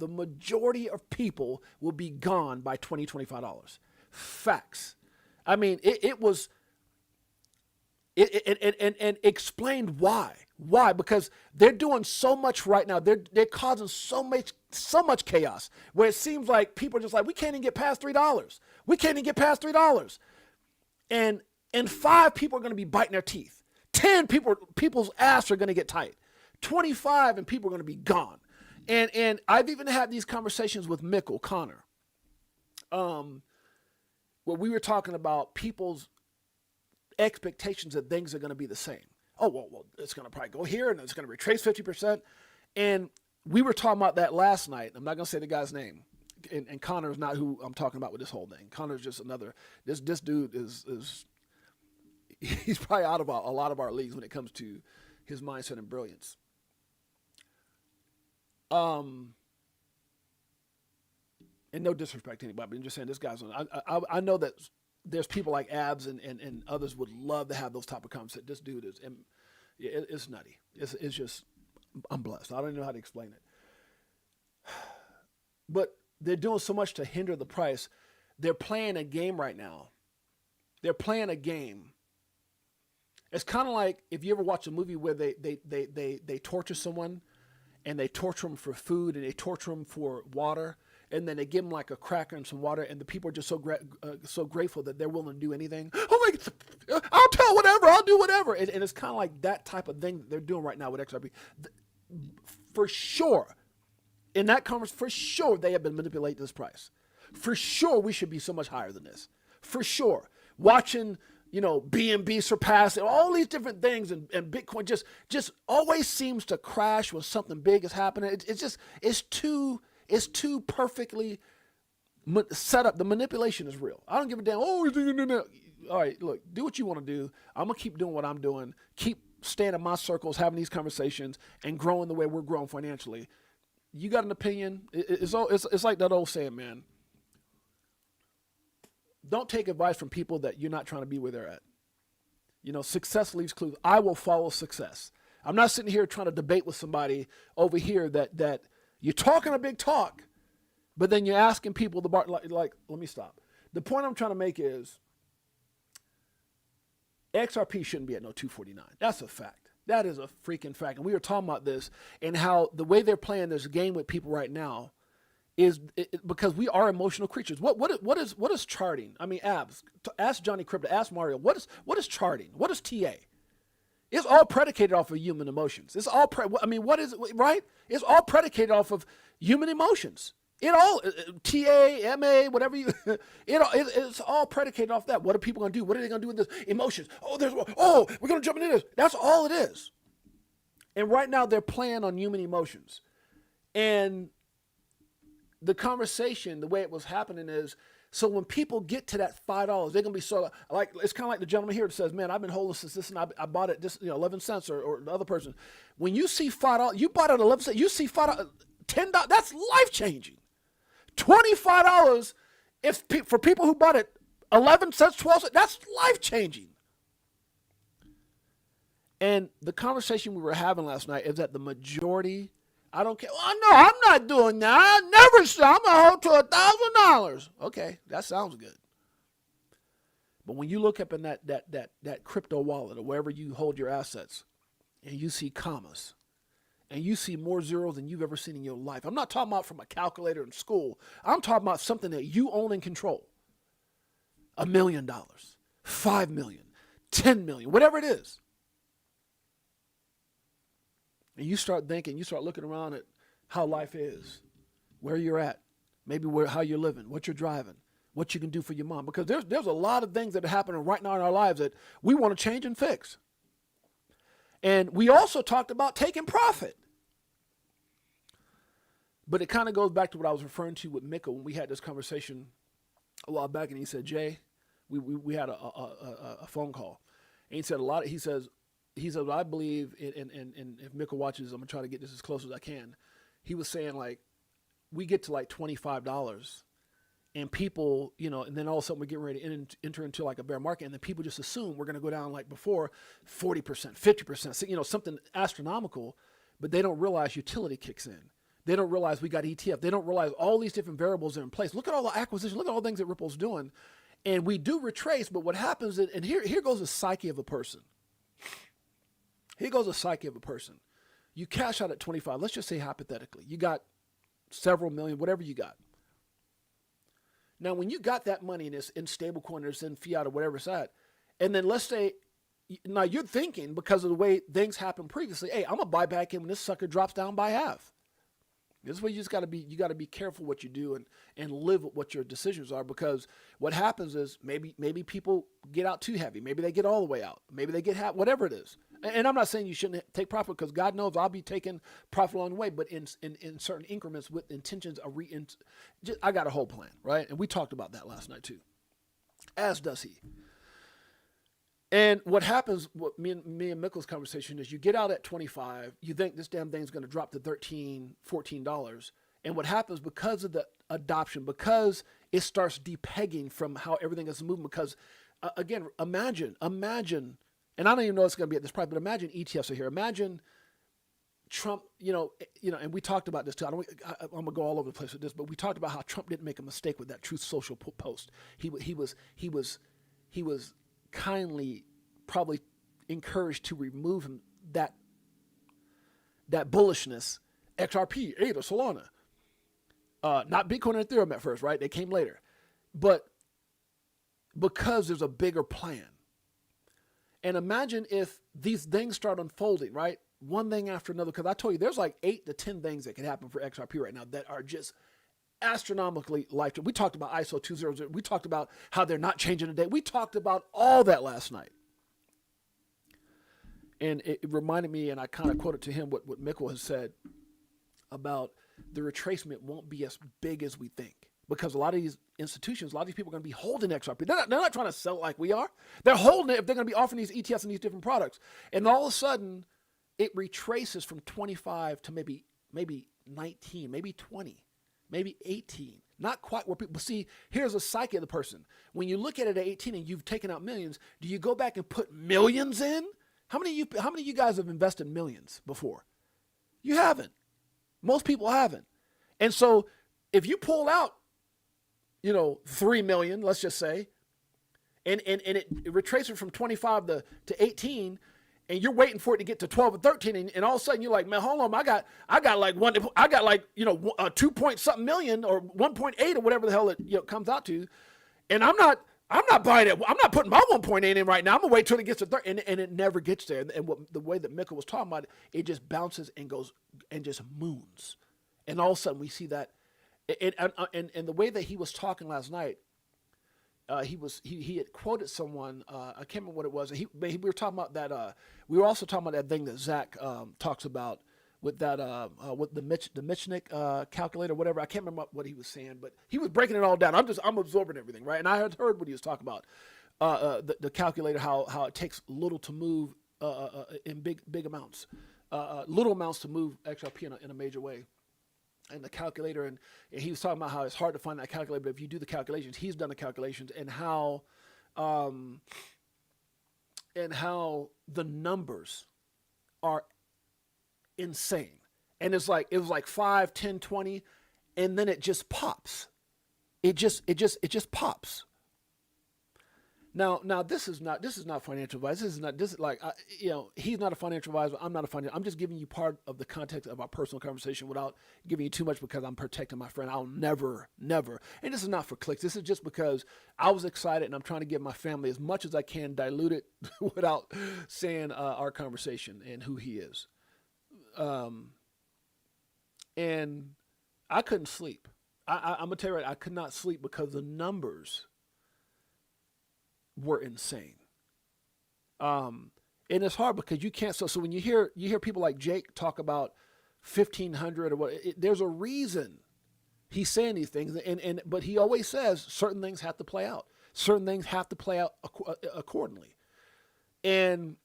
Speaker 1: will be gone by $20-$25. Facts. I mean, it was, and explained why. Why? Because they're doing so much right now. They're causing so much chaos, where it seems like people are just like, we can't even get past $3. We can't even get past $3. And 5 people are going to be biting their teeth. 10 people's ass are going to get tight. 25 and people are going to be gone. And I've even had these conversations with Mick O'Connor, where we were talking about people's expectations that things are going to be the same. Oh, well, it's going to probably go here, and it's going to retrace 50%. And we were talking about that last night. I'm not going to say the guy's name. And Connor's not who I'm talking about with this whole thing. Connor's just another. This dude is he's probably out of a lot of our leagues when it comes to his mindset and brilliance. And no disrespect to anybody, but I'm just saying this guy's on. I know that there's people like Abs and others would love to have those type of conversations. This dude is, and it's nutty. It's just, I'm blessed. I don't even know how to explain it. But they're doing so much to hinder the price. They're playing a game right now. They're playing a game. It's kind of like if you ever watch a movie where they torture someone, and they torture them for food, and they torture them for water, and then they give them like a cracker and some water, and the people are just so grateful that they're willing to do anything. Oh my God, I'll tell whatever, I'll do whatever. And it's kind of like that type of thing that they're doing right now with XRP. For sure, in that conference, for sure they have been manipulating this price. For sure we should be so much higher than this. For sure. Watching, BNB surpass all these different things, and Bitcoin just always seems to crash when something big is happening. It's too perfectly set up. The manipulation is real. I don't give a damn. Oh, all right, look, do what you want to do. I'm gonna keep doing what I'm doing. Keep staying in my circles, having these conversations, and growing the way we're growing financially. You got an opinion? It's like that old saying, man. Don't take advice from people that you're not trying to be where they're at. Success leaves clues. I will follow success. I'm not sitting here trying to debate with somebody over here that you're talking a big talk, but then you're asking people the bar, like, let me stop. The point I'm trying to make is XRP shouldn't be at no 249. That's a fact. That is a freaking fact. And we were talking about this and how the way they're playing this game with people right now is because we are emotional creatures. What is charting? I mean, Abs, ask Johnny Crypto, ask Mario. What is charting? What is TA? It's all predicated off of human emotions. It's all what is it, right? It's all predicated off of human emotions. It all TA, MA, whatever you. It's all predicated off that. What are people gonna do? What are they gonna do with this? Emotions. We're gonna jump into this. That's all it is. And right now they're playing on human emotions, and the conversation, the way it was happening is, so when people get to that $5, they're going to be sort of like, it's kind of like the gentleman here that says, man, I've been holding since this and I bought it just, 11 cents or the other person. When you see $5, you bought it at 11 cents, you see $5, $10, that's life-changing. $25, for people who bought it 11 cents, 12 cents, that's life-changing. And the conversation we were having last night is that the majority, I don't care. Well, no, I'm not doing that. I never said I'm going to hold to $1,000. Okay, that sounds good. But when you look up in that crypto wallet or wherever you hold your assets and you see commas and you see more zeros than you've ever seen in your life. I'm not talking about from a calculator in school. I'm talking about something that you own and control. $1 million, $5 million, $10 million, whatever it is. And you start thinking, you start looking around at how life is, where you're at, maybe how you're living, what you're driving, what you can do for your mom. Because there's a lot of things that are happening right now in our lives that we want to change and fix. And we also talked about taking profit. But it kind of goes back to what I was referring to with Mika when we had this conversation a while back, and he said, Jay, we had a phone call. And he said he says, I believe, and if Mika watches, I'm going to try to get this as close as I can. He was saying, like, we get to like $25 and people, and then all of a sudden we're getting ready to enter into like a bear market, and then people just assume we're going to go down like before 40%, 50%, something astronomical, but they don't realize utility kicks in. They don't realize we got ETF. They don't realize all these different variables are in place. Look at all the acquisitions. Look at all the things that Ripple's doing. And we do retrace, but what happens is, and here goes the psyche of a person. Here goes the psyche of a person. You cash out at 25. Let's just say hypothetically, you got several million, whatever you got. Now, when you got that money and it's in stablecoin or it's in fiat or whatever it's at, and then let's say, now you're thinking because of the way things happened previously, hey, I'm going to buy back in when this sucker drops down by half. This is where you got to be careful what you do and live with what your decisions are, because what happens is maybe people get out too heavy. Maybe they get all the way out. Maybe they get half, whatever it is. And I'm not saying you shouldn't take profit, because God knows I'll be taking profit along the way, but in certain increments with intentions of I got a whole plan, right? And we talked about that last night too, as does he. And what happens, what me and Mikkel's conversation is, you get out at 25, you think this damn thing's going to drop to $13, $14. And what happens because of the adoption, because it starts depegging from how everything is moving, because again, imagine, and I don't even know it's going to be at this price, but imagine ETFs are here. Imagine Trump, and we talked about this too. I'm going to go all over the place with this, but we talked about how Trump didn't make a mistake with that Truth Social post. He was kindly probably encouraged to remove him that bullishness. XRP, ADA, Solana, not Bitcoin and Ethereum at first, right? They came later, but because there's a bigger plan. And imagine if these things start unfolding, right? One thing after another, because I told you there's like 8 to 10 things that can happen for XRP right now that are just astronomically life-changing. We talked about ISO 200. We talked about how they're not changing today. We talked about all that last night. And it reminded me, and I kind of quoted to him what Mikkel has said about the retracement won't be as big as we think. Because a lot of these institutions, a lot of these people are going to be holding XRP. They're not trying to sell it like we are. They're holding it if they're going to be offering these ETFs and these different products. And all of a sudden, it retraces from 25 to maybe 19, maybe 20. Maybe 18, not quite where people see. Here's a psyche of the person. When you look at it at 18 and you've taken out millions, do you go back and put millions in? How many of you guys have invested millions before? You haven't. Most people haven't. And so if you pull out, 3 million, let's just say, and it retraces from 25 to 18, and you're waiting for it to get to 12 or 13, and all of a sudden you're like, man, hold on, I got like 2 point something million or 1.8 or whatever the hell it comes out to, and I'm not buying it. I'm not putting my 1.8 in right now. I'm gonna wait till it gets to 30, and it never gets there. And the way that Mikkel was talking about it just bounces and goes and just moons, and all of a sudden we see that, and the way that he was talking last night. He had quoted someone. I can't remember what it was. We were talking about that. We were also talking about that thing that Zach talks about with that with the Michnik calculator, whatever. I can't remember what he was saying, but he was breaking it all down. I'm absorbing everything, right? And I had heard what he was talking about. The calculator, how it takes little to move in big amounts, little amounts to move XRP in a major way. And the calculator, and he was talking about how it's hard to find that calculator, but if you do the calculations, he's done the calculations, and how the numbers are insane. And it was like 5, 10, 20, and then it just pops. It just pops. Now this is not financial advice. He's not a financial advisor. I'm not a financial. I'm just giving you part of the context of our personal conversation without giving you too much, because I'm protecting my friend. I'll never. And this is not for clicks. This is just because I was excited, and I'm trying to give my family as much as I can, dilute it without saying our conversation and who he is. And I couldn't sleep. I'm gonna tell you right, I could not sleep because the numbers were insane. And it's hard because you can't. So when you hear people like Jake talk about 1,500 or what, there's a reason he's saying these things. But he always says certain things have to play out. Certain things have to play out accordingly. And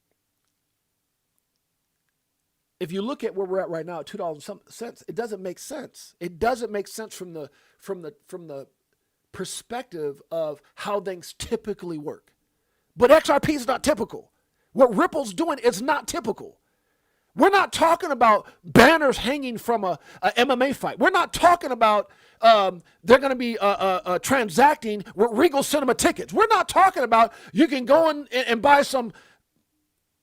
Speaker 1: if you look at where we're at right now at $2.00, it doesn't make sense. It doesn't make sense from the perspective of how things typically work. But XRP is not typical. What Ripple's doing is not typical. We're not talking about banners hanging from a MMA fight. We're not talking about they're going to be transacting with Regal Cinema tickets. We're not talking about you can go in and buy some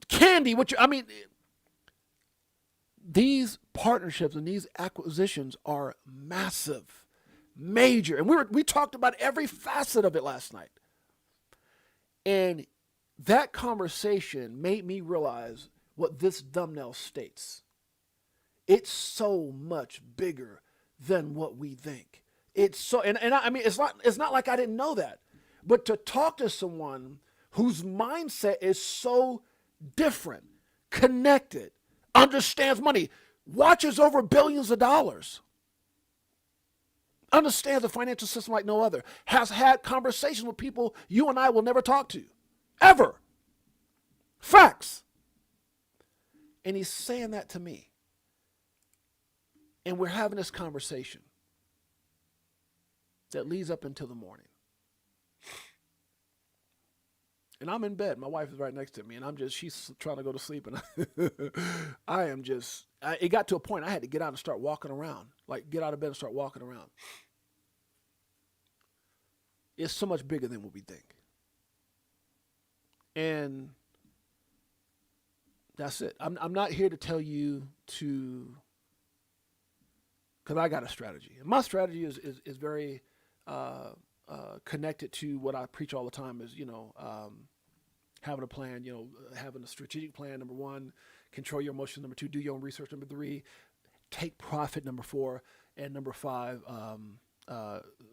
Speaker 1: candy. These partnerships and these acquisitions are massive. Major. And we talked about every facet of it last night. And that conversation made me realize what this thumbnail states. It's so much bigger than what we think. It's so, and it's not like I didn't know that, but to talk to someone whose mindset is so different, connected, understands money, watches over billions of dollars, understands the financial system like no other, has had conversations with people you and I will never talk to, ever. Facts. And he's saying that to me. And we're having this conversation that leads up until the morning. And I'm in bed. My wife is right next to me, and she's trying to go to sleep. And it got to a point I had to get out and start walking around. Like, get out of bed and start walking around. It's so much bigger than what we think. And that's it. I'm not here to tell you to, because I got a strategy. And my strategy is very connected to what I preach all the time is, having a plan, having a strategic plan, number 1, control your emotions, number 2, do your own research, number 3, take profit, number 4, and number 5,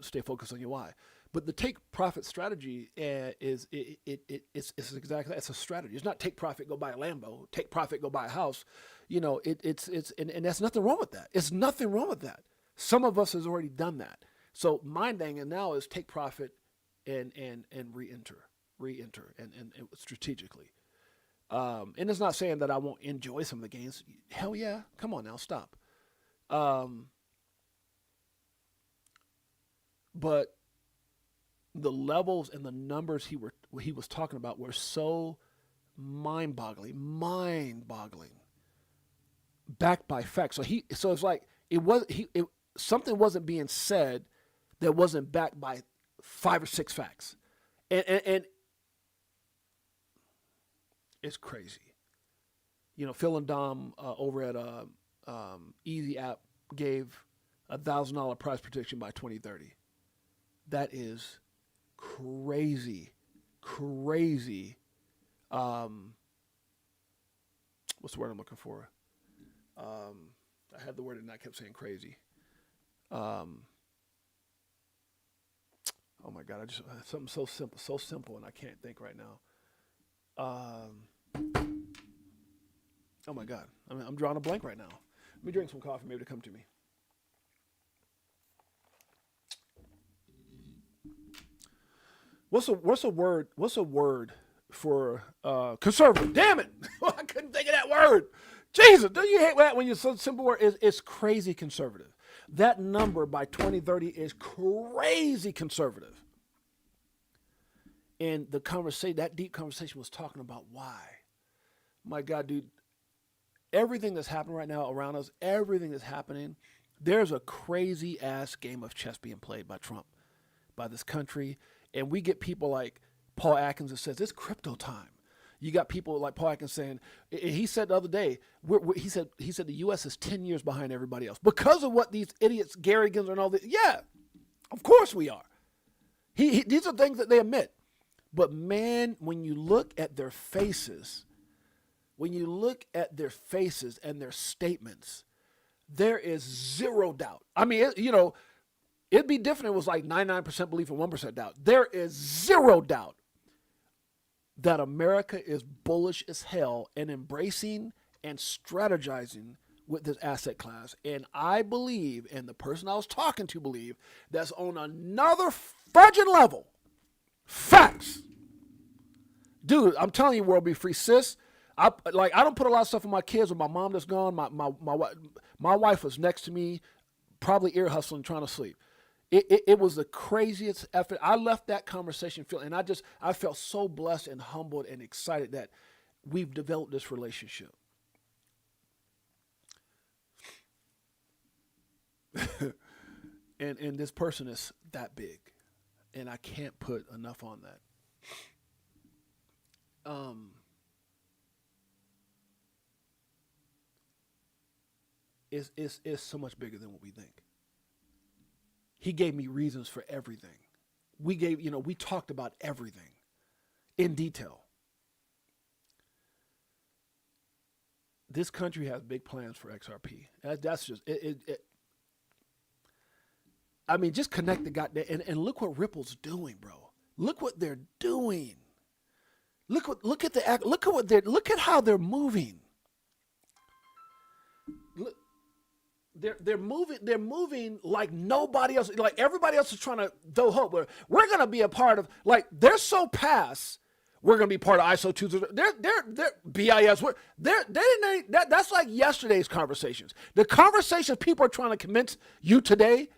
Speaker 1: stay focused on your why. But the take profit strategy it's exactly, it's a strategy. It's not take profit, go buy a Lambo, take profit, go buy a house. And there's nothing wrong with that. It's nothing wrong with that. Some of us has already done that. So my thing now is take profit and re-enter and strategically. And it's not saying that I won't enjoy some of the gains. Hell yeah. Come on now, stop. But the levels and the numbers he was talking about were so mind-boggling, backed by facts. So it's like something wasn't being said that wasn't backed by 5 or 6 facts, and it's crazy. Phil and Dom over at Easy App gave $1,000 prize prediction by 2030. That is crazy. What's the word I'm looking for? I had the word and I kept saying crazy. Oh my God! Something so simple, and I can't think right now. Oh my God! I'm drawing a blank right now. Let me drink some coffee, maybe to come to me. What's a word for conservative? Damn it! I couldn't think of that word. Jesus, don't you hate that when you're so simple word? It's crazy conservative. That number by 2030 is crazy conservative. And that deep conversation was talking about why. My God, dude, everything that's happening right now around us, everything that's happening, there's a crazy ass game of chess being played by Trump, by this country. And we get people like Paul Atkins that says it's crypto time. You got people like Paul Atkins saying, he said the other day, he said the U.S. is 10 years behind everybody else because of what these idiots, Garrigans and all this. Yeah, of course we are. These are things that they admit. But man, when you look at their faces, and their statements, there is zero doubt. I mean, it'd be different if it was like 99% belief and 1% doubt. There is zero doubt that America is bullish as hell and embracing and strategizing with this asset class. And I believe, and the person I was talking to believe, that's on another fudging level. Facts. Dude, I'm telling you, world be free, sis. I don't put a lot of stuff on my kids with my mom that's gone. My wife was next to me, probably ear hustling, trying to sleep. It was the craziest effort. I left that conversation feeling, and I felt so blessed and humbled and excited that we've developed this relationship. and this person is that big, and I can't put enough on that. It's so much bigger than what we think. He gave me reasons for everything. We talked about everything in detail. This country has big plans for XRP. That's just it. I mean, just connect the goddamn and look what Ripple's doing, bro. Look what they're doing. Look at how they're moving. Look, they're moving like nobody else. Like everybody else is trying to throw hope. We're gonna be a part of. Like they're so past We're going to be part of ISO 2. They're BIS. That's like yesterday's conversations. The conversations people are trying to convince you today,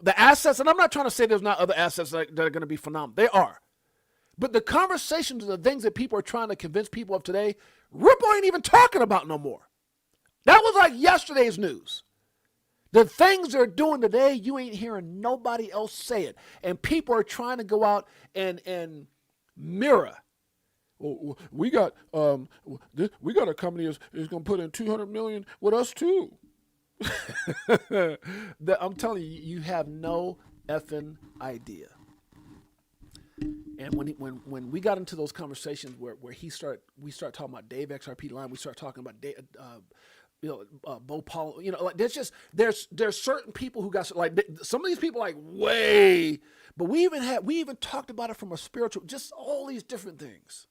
Speaker 1: the assets, and I'm not trying to say there's not other assets that are going to be phenomenal. They are. But the conversations and the things that people are trying to convince people of today, Ripple ain't even talking about no more. That was like yesterday's news. The things they're doing today, you ain't hearing nobody else say it. And people are trying to go out and mirror. Oh, we got a company is going to put in $200 million with us too. I'm telling you, you have no effing idea. And when we got into those conversations where we start talking about Dave XRP line, we start talking about Bo Paul, like there's certain people who got like some of these people like way, but we even talked about it from a spiritual, just all these different things.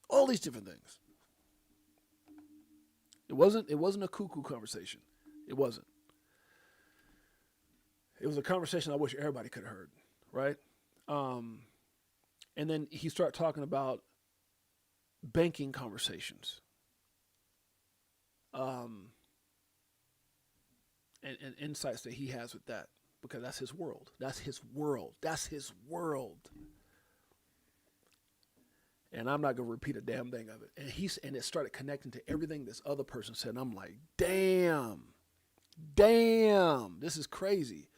Speaker 1: It wasn't a cuckoo conversation. It wasn't. It was a conversation I wish everybody could have heard, right? And then he started talking about banking conversations. And insights that he has with that, because that's his world. And I'm not going to repeat a damn thing of it. And it started connecting to everything this other person said. And I'm like, damn, this is crazy.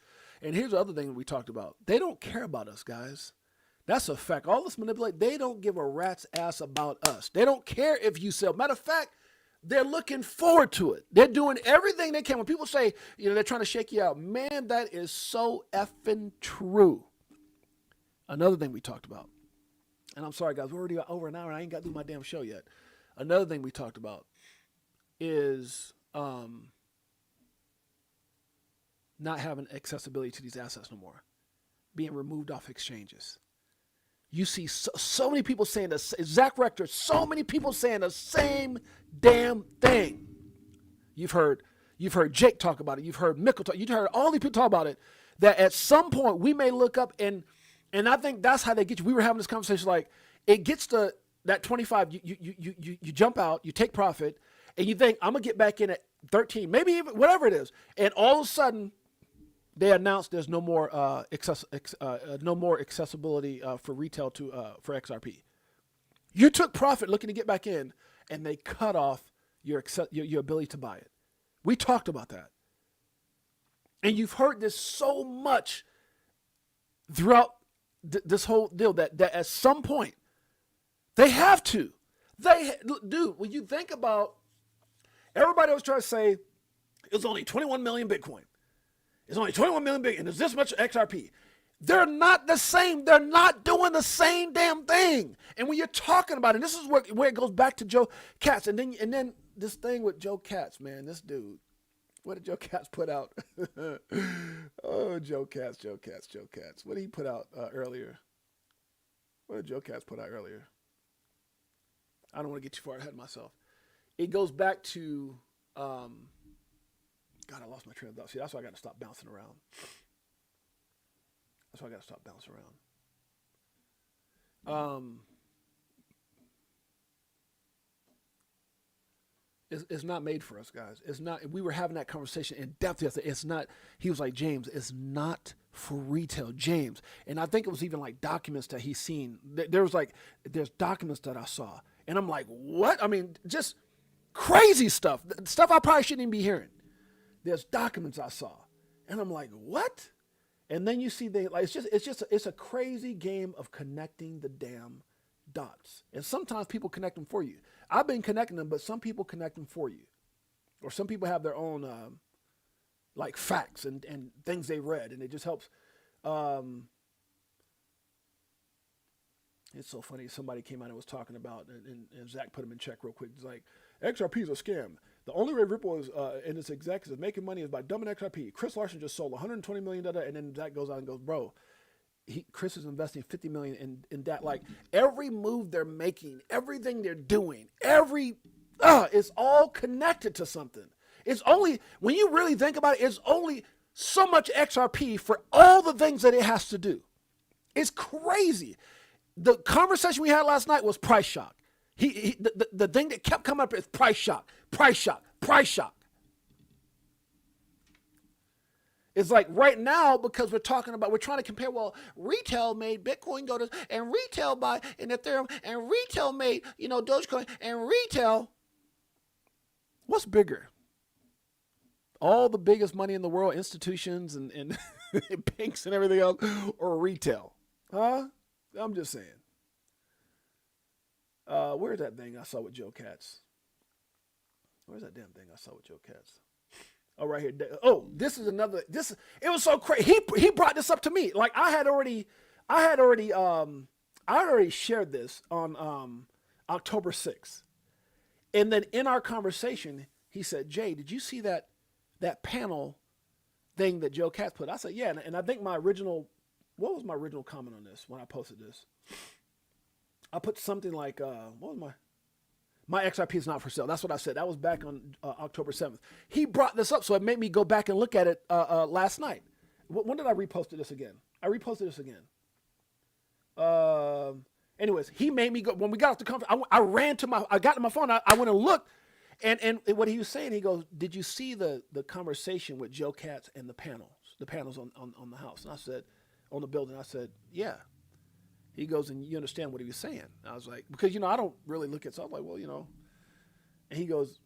Speaker 1: And here's the other thing we talked about. They don't care about us, guys. That's a fact. All this manipulate, they don't give a rat's ass about us. They don't care if you sell. Matter of fact, they're looking forward to it. They're doing everything they can. When people say, they're trying to shake you out, man, that is so effing true. Another thing we talked about, and I'm sorry, guys, we're already over an hour and I ain't got to do my damn show yet. Another thing we talked about is not having accessibility to these assets no more, being removed off exchanges. You see so many people saying this, Zach Rector, so many people saying the same damn thing. You've heard Jake talk about it. You've heard Mikkel talk. You've heard all these people talk about it, that at some point we may look up and I think that's how they get you. We were having this conversation, like it gets to that 25, you jump out, you take profit, and you think, I'm going to get back in at 13, maybe even whatever it is. And all of a sudden, they announced there's no more accessibility for retail for XRP. You took profit looking to get back in, and they cut off your ability to buy it. We talked about that, and you've heard this so much throughout this whole deal that at some point they have to. Dude, when you think about, everybody was trying to say it was only 21 million Bitcoin. It's only 21 million Bitcoin, and there's this much XRP. They're not the same. They're not doing the same damn thing. And when you're talking about it, this is where it goes back to Joe Katz. And then this thing with Joe Katz, man, this dude. What did Joe Katz put out? Oh, Joe Katz. What did he put out earlier? What did Joe Katz put out earlier? I don't want to get too far ahead of myself. It goes back to, God, I lost my train of thought. See, that's why I got to stop bouncing around. It's not made for us, guys. It's not. We were having that conversation in depth yesterday. It's not. He was like, James, it's not for retail, James. And I think it was even like documents that he's seen. There's documents that I saw, and I'm like, what? I mean, just crazy stuff I probably shouldn't even be hearing. There's documents I saw, and I'm like, what? And then you see it's a crazy game of connecting the damn dots. And sometimes people connect them for you. I've been connecting them, but some people connect them for you. Or some people have their own like facts and things they read, and it just helps. It's so funny. Somebody came out and was talking about, and Zach put him in check real quick. He's like, XRP is a scam. The only way Ripple is and its execs is making money is by dumping XRP. Chris Larson just sold $120 million, and then Zach goes out and goes, bro, Chris is investing $50 million in that. Like every move they're making, everything they're doing, it's all connected to something. It's only, when you really think about it, it's only so much XRP for all the things that it has to do. It's crazy. The conversation we had last night was price shock. The thing that kept coming up is price shock, price shock, price shock. It's like right now, because we're trying to compare, well, retail made Bitcoin go to, and retail buy in Ethereum, and retail made, Dogecoin, and retail. What's bigger? All the biggest money in the world, institutions and banks and everything else, or retail? Huh? I'm just saying. Where's that thing I saw with Joe Katz? Where's that damn thing I saw with Joe Katz? Oh, right here. Oh, this is another. It was so crazy. He brought this up to me. Like I had already shared this on October 6th, and then in our conversation, he said, "Jay, did you see that panel thing that Joe Katz put?" I said, "Yeah," and I think what was my original comment on this when I posted this? I put something like, what was my XRP is not for sale. That's what I said. That was back on October 7th. He brought this up, so it made me go back and look at it last night. When did I repost this again? I reposted this again. Anyways, he made me go, when we got off the conference, I got to my phone, I went and looked, and what he was saying, he goes, "Did you see the conversation with Joe Katz and the panels on the house?" And I said, on the building, I said, "Yeah." He goes, "And you understand what he was saying?" I was like, because, I don't really look at, so I'm like, well, and he goes,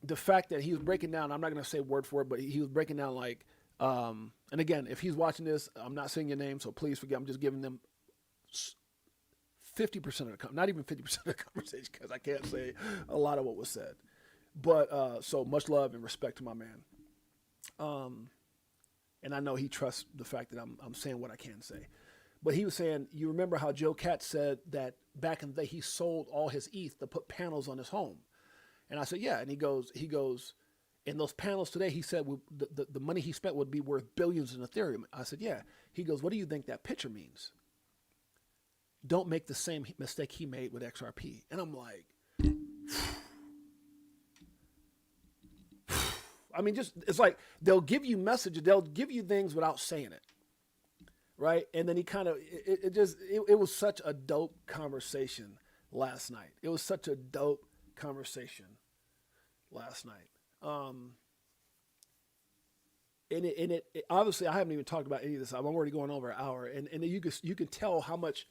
Speaker 1: the fact that he was breaking down, I'm not going to say word for word, but he was breaking down like, and again, if he's watching this, I'm not saying your name, so please forget, I'm just giving them 50% of the, not even 50% of the conversation, because I can't say a lot of what was said. But, so much love and respect to my man. And I know he trusts the fact that I'm saying what I can say. But he was saying, you remember how Joe Katz said that back in the day he sold all his ETH to put panels on his home. And I said, yeah. And he goes, in those panels today, he said the money he spent would be worth billions in Ethereum. I said, yeah. He goes, what do you think that picture means? Don't make the same mistake he made with XRP. And I'm like, I mean, it's like they'll give you messages, they'll give you things without saying it. Right. And then he kind of, it was such a dope conversation last night. It was such a dope conversation last night. And it obviously, I haven't even talked about any of this. I'm already going over an hour, and you can tell how much,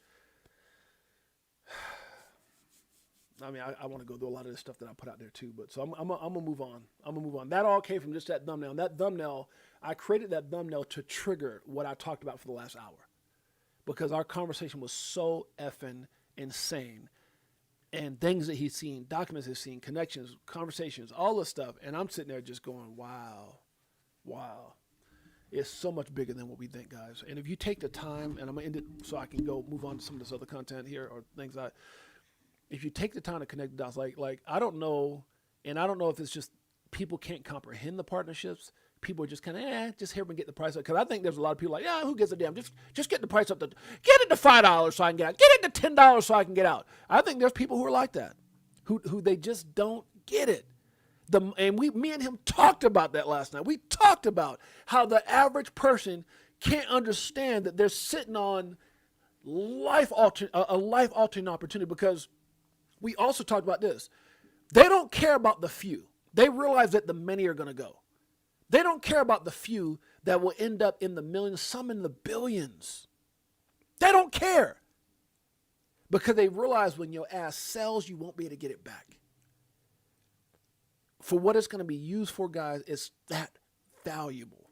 Speaker 1: I mean, I want to go through a lot of this stuff that I put out there too, but so I'm gonna move on. That all came from just that thumbnail. And that thumbnail, I created that thumbnail to trigger what I talked about for the last hour, because our conversation was so effing insane, and things that he's seen, documents he's seen, connections, conversations, all this stuff, and I'm sitting there just going, wow, it's so much bigger than what we think, guys. And if you take the time, and I'm gonna end it so I can go move on to some of this other content here or things if you take the time to connect the dots, like I don't know, and I don't know if it's just people can't comprehend the partnerships. People are just kind of, just here and get the price up. Because I think there's a lot of people like, yeah, who gives a damn? Just get the price up. Get it to $5 so I can get out. Get it to $10 so I can get out. I think there's people who are like that, who they just don't get it. Me and him talked about that last night. We talked about how the average person can't understand that they're sitting on a life-altering opportunity, because we also talked about this. They don't care about the few. They realize that the many are going to go. They don't care about the few that will end up in the millions, some in the billions. They don't care, because they realize when your ass sells, you won't be able to get it back. For what it's going to be used for, guys, it's that valuable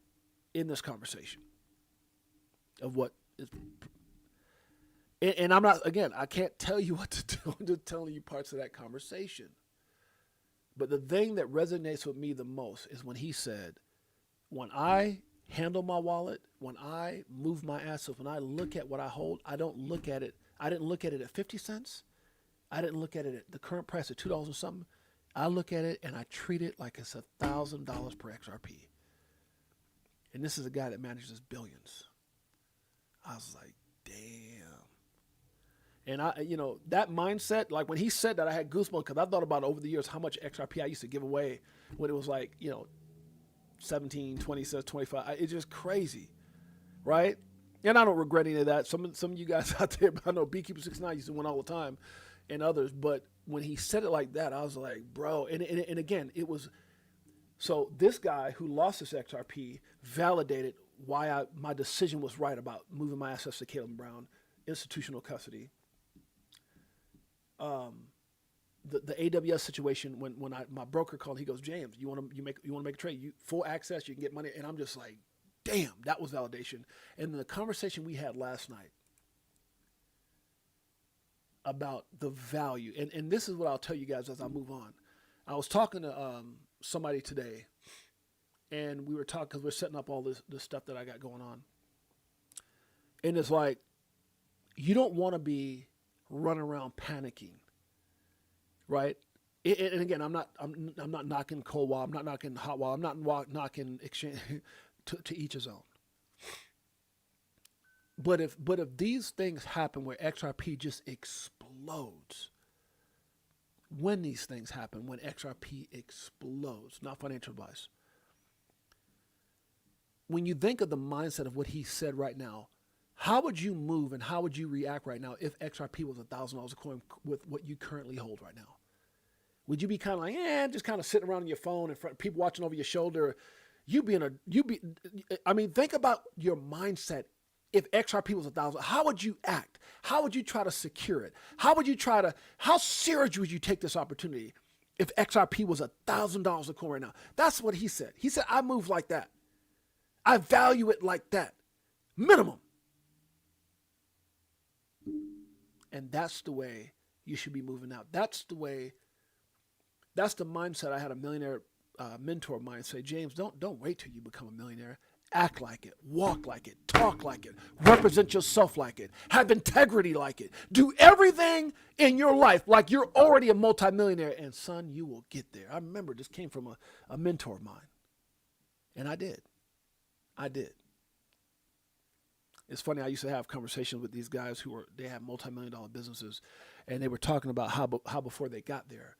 Speaker 1: in this conversation of what is. And I'm not, again, I can't tell you what to do. I'm just telling you parts of that conversation. But the thing that resonates with me the most is when he said, when I handle my wallet, when I move my assets, when I look at what I hold, I don't look at it. I didn't look at it at 50 cents. I didn't look at it at the current price of $2 or something. I look at it and I treat it like it's $1,000 per XRP. And this is a guy that manages billions. I was like, damn. And that mindset, like when he said that, I had goosebumps, because I thought about over the years how much XRP I used to give away when it was like, 17, 20 cents, 25. It's just crazy, right? And I don't regret any of that. Some of you guys out there, I know Beekeeper 69 used to win all the time, and others. But when he said it like that, I was like, bro. And again, it was, so this guy who lost his XRP validated why my decision was right about moving my assets to Caleb Brown, institutional custody. The AWS situation, when my broker called, he goes, James, you want to make a trade? Full access, you can get money. And I'm just like, damn, that was validation. And then the conversation we had last night about the value, and this is what I'll tell you guys as I move on. I was talking to somebody today, and we were talking because we're setting up all this stuff that I got going on. And it's like, you don't want to be running around panicking, right? And again, I'm not knocking cold wall, I'm not knocking hot wall, I'm not knocking exchange. To each his own. But if these things happen where XRP just explodes, when these things happen, when XRP explodes, not financial advice. When you think of the mindset of what he said right now, how would you move and how would you react right now if XRP was $1,000 a coin with what you currently hold right now? Would you be kind of like, just kind of sitting around on your phone in front of people watching over your shoulder? Think about your mindset. If XRP was $1,000, how would you act? How would you try to secure it? How serious would you take this opportunity if XRP was $1,000 a coin right now? That's what he said. He said, I move like that. I value it like that. Minimum. And that's the way you should be moving out. That's the mindset. I had a millionaire mentor of mine say, James, don't wait till you become a millionaire. Act like it, walk like it, talk like it, represent yourself like it, have integrity like it. Do everything in your life like you're already a multimillionaire, and son, you will get there. I remember this came from a mentor of mine, and I did. It's funny, I used to have conversations with these guys they have multi-million-dollar businesses, and they were talking about how before they got there,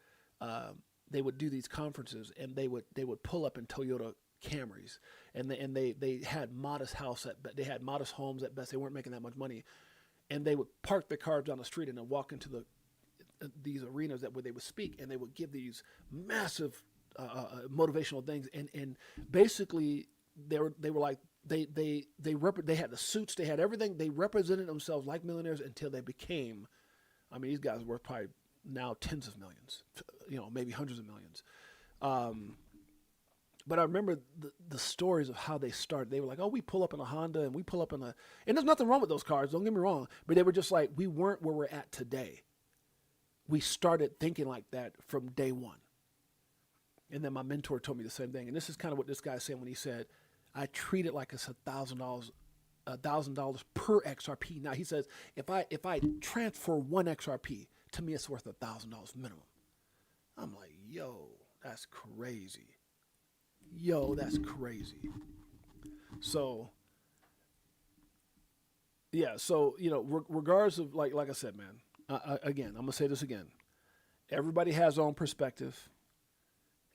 Speaker 1: they would do these conferences, and they would pull up in Toyota Camrys, and they had modest homes at best. They weren't making that much money, and they would park their cars down the street and then walk into these arenas where they would speak, and they would give these massive motivational things, and basically they were like they had the suits, they had everything, they represented themselves like millionaires until they became. I mean, these guys were probably now tens of millions, maybe hundreds of millions. But I remember the stories of how they started. They were like, oh, we pull up in a Honda and we pull up and there's nothing wrong with those cars. Don't get me wrong. But they were just like, we weren't where we're at today. We started thinking like that from day one. And then my mentor told me the same thing. And this is kind of what this guy said when he said, I treat it like it's $1,000 per XRP. Now he says, if I transfer one XRP, to me, it's worth $1,000 minimum. I'm like, yo, that's crazy. So, yeah. So, regardless of like I said, man, again, I'm going to say this again. Everybody has their own perspective.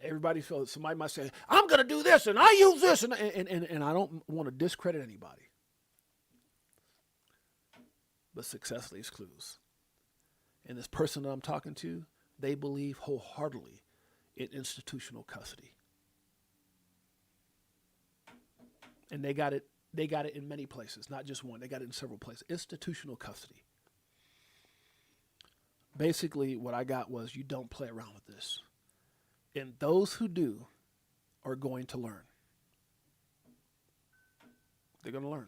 Speaker 1: Everybody feels, somebody might say, I'm going to do this and I use this. And I don't want to discredit anybody. But success leaves clues. And this person that I'm talking to, they believe wholeheartedly in institutional custody. And they got it in many places, not just one. They got it in several places. Institutional custody. Basically, what I got was, you don't play around with this. And those who do are going to learn. They're going to learn.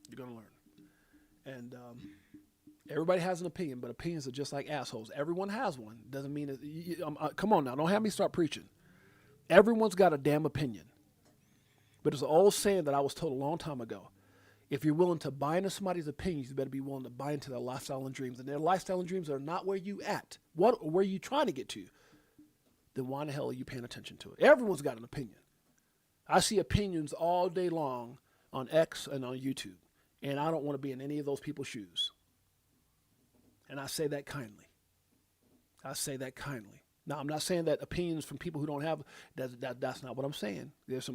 Speaker 1: You're going to learn. And everybody has an opinion, but opinions are just like assholes. Everyone has one. Doesn't mean it. Come on now. Don't have me start preaching. Everyone's got a damn opinion. But it's an old saying that I was told a long time ago. If you're willing to buy into somebody's opinions, you better be willing to buy into their lifestyle and dreams. And their lifestyle and dreams are not where you at. Where you trying to get to? Then why in the hell are you paying attention to it? Everyone's got an opinion. I see opinions all day long on X and on YouTube. And I don't want to be in any of those people's shoes. And I say that kindly. Now, I'm not saying that opinions from people who don't have, that's not what I'm saying. There's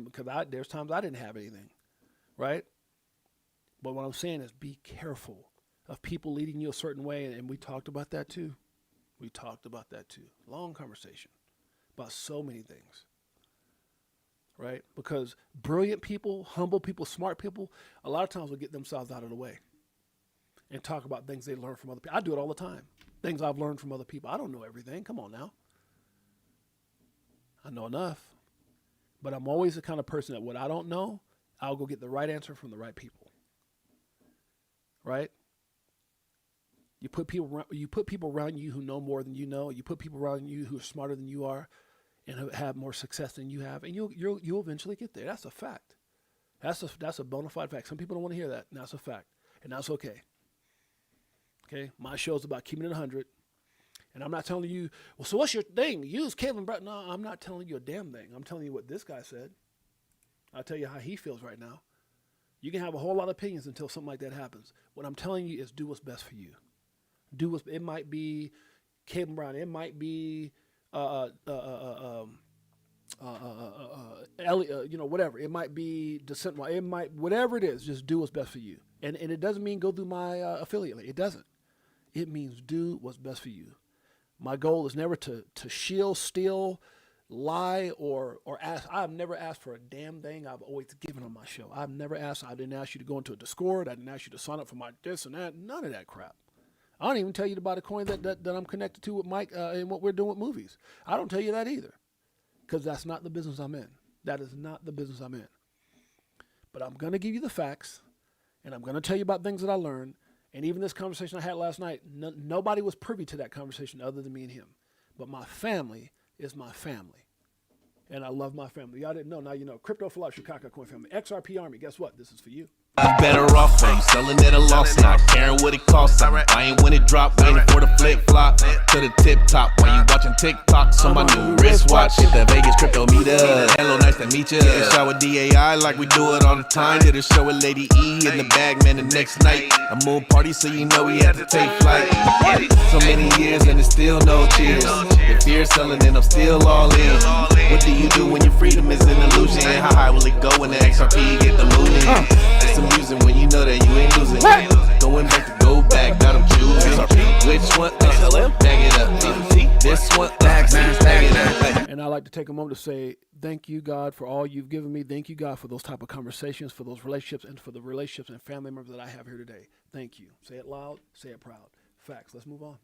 Speaker 1: times I didn't have anything, right? But what I'm saying is, be careful of people leading you a certain way, and we talked about that too. We talked about that too. Long conversation about so many things, right? Because brilliant people, humble people, smart people, a lot of times will get themselves out of the way and talk about things they learn from other people. I do it all the time. Things I've learned from other people. I don't know everything. Come on now. I know enough. But I'm always the kind of person that what I don't know, I'll go get the right answer from the right people. Right? You put people around you who know more than you know. You put people around you who are smarter than you are and who have more success than you have, and you'll eventually get there. That's a fact. That's a bona fide fact. Some people don't want to hear that, and that's a fact. And that's okay. Okay? My show's about keeping it 100. And I'm not telling you, well, so what's your thing? Use Kevin Brett. No, I'm not telling you a damn thing. I'm telling you what this guy said. I'll tell you how he feels right now. You can have a whole lot of opinions until something like that happens. What I'm telling you is do what's best for you. It might be Kevin Brown. It might be whatever. It might be Descent. It might, whatever it is, just do what's best for you. And it doesn't mean go through my affiliate link. It doesn't. It means do what's best for you. My goal is never to shield, steal, lie, or ask. I've never asked for a damn thing. I've always given on my show. I didn't ask you to go into a Discord. I didn't ask you to sign up for my this and that. None of that crap. I don't even tell you to buy the coin that I'm connected to with Mike and what we're doing with movies. I don't tell you that either, because that's not the business I'm in. That is not the business I'm in. But I'm going to give you the facts, and I'm going to tell you about things that I learned. And even this conversation I had last night, nobody was privy to that conversation other than me and him. But my family is my family. And I love my family. Y'all didn't know. Now you know. Crypto for Life, Chicago Coin Family. XRP Army, guess what? This is for you.
Speaker 2: You better off when you selling at a loss, not caring what it costs. I ain't when it drop, waiting for the flip flop to the tip top. While you watching TikToks on my new wristwatch, hit the Vegas crypto meter. Hello, nice to meet ya. Shot with DAI like we do it all the time. Did a show with Lady E in the bag, man. The next night a moon party, so you know we had to take flight. So many years and it's still no cheers. If you're selling, then I'm still all in. What do you do when your freedom is an illusion? How high will it go when the XRP get the mooning? It's amusing when you know that you ain't losing. Going back to go back, now I'm choosing. Which one? Bag it up. This one, bag it up.
Speaker 1: And I like to take a moment to say thank you, God, for all you've given me. Thank you, God, for those type of conversations, for those relationships, and for the relationships and family members that I have here today. Thank you. Say it loud. Say it proud. Facts. Let's move on.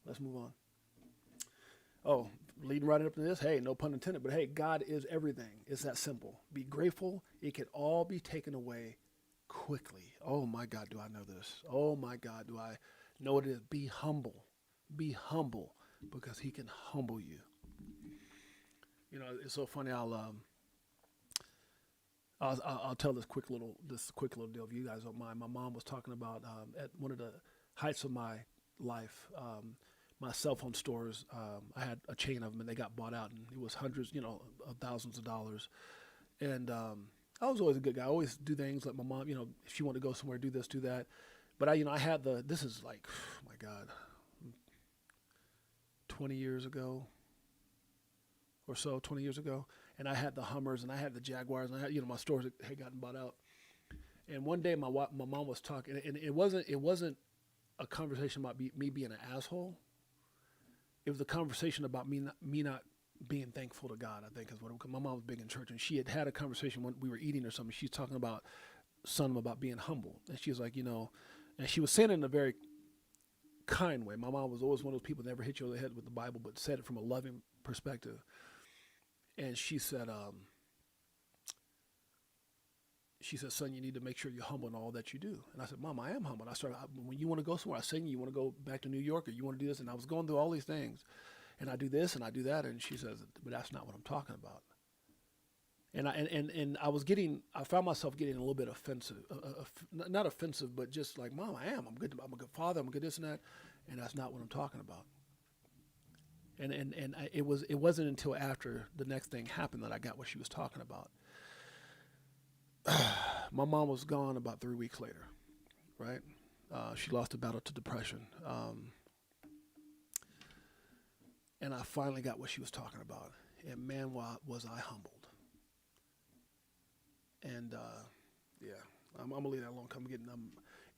Speaker 1: Let's move on. Oh, leading right up to this, hey, no pun intended, but hey, God is everything. It's that simple. Be grateful. It can all be taken away quickly. Oh my God, do I know this? Oh my God, do I know what it is? Be humble. Be humble, because he can humble you. You know, it's so funny. I'll tell this quick little deal if you guys don't mind. My mom was talking about at one of the heights of my life, my cell phone stores. I had a chain of them, and they got bought out, and it was hundreds, of thousands of dollars. And I was always a good guy. I always do things like my mom. If she wanted to go somewhere, do this, do that. But I had this is like, oh my God, 20 years ago or so, 20 years ago. And I had the Hummers, and I had the Jaguars, and I had, my stores had gotten bought out. And one day my mom was talking, and it wasn't a conversation about me being an asshole. It was a conversation about me not being thankful to God, I think is what my mom was big in church, and she had a conversation when we were eating or something. She's talking about about being humble. And she was like, and she was saying it in a very kind way. My mom was always one of those people that never hit you over the head with the Bible, but said it from a loving perspective. And she said, son, you need to make sure you're humble in all that you do. And I said, Mom, I am humble. And I started, when you want to go somewhere, I sing, you want to go back to New York, or you want to do this. And I was going through all these things. And I do this and I do that. And she says, but that's not what I'm talking about. And I found myself getting a little bit offensive, not offensive, but just like, Mom, I'm a good father, I'm a good this and that. And that's not what I'm talking about. And it wasn't until after the next thing happened that I got what she was talking about. My mom was gone about 3 weeks later, right? She lost a battle to depression. And I finally got what she was talking about. And man, was I humbled. And I'm gonna leave that alone.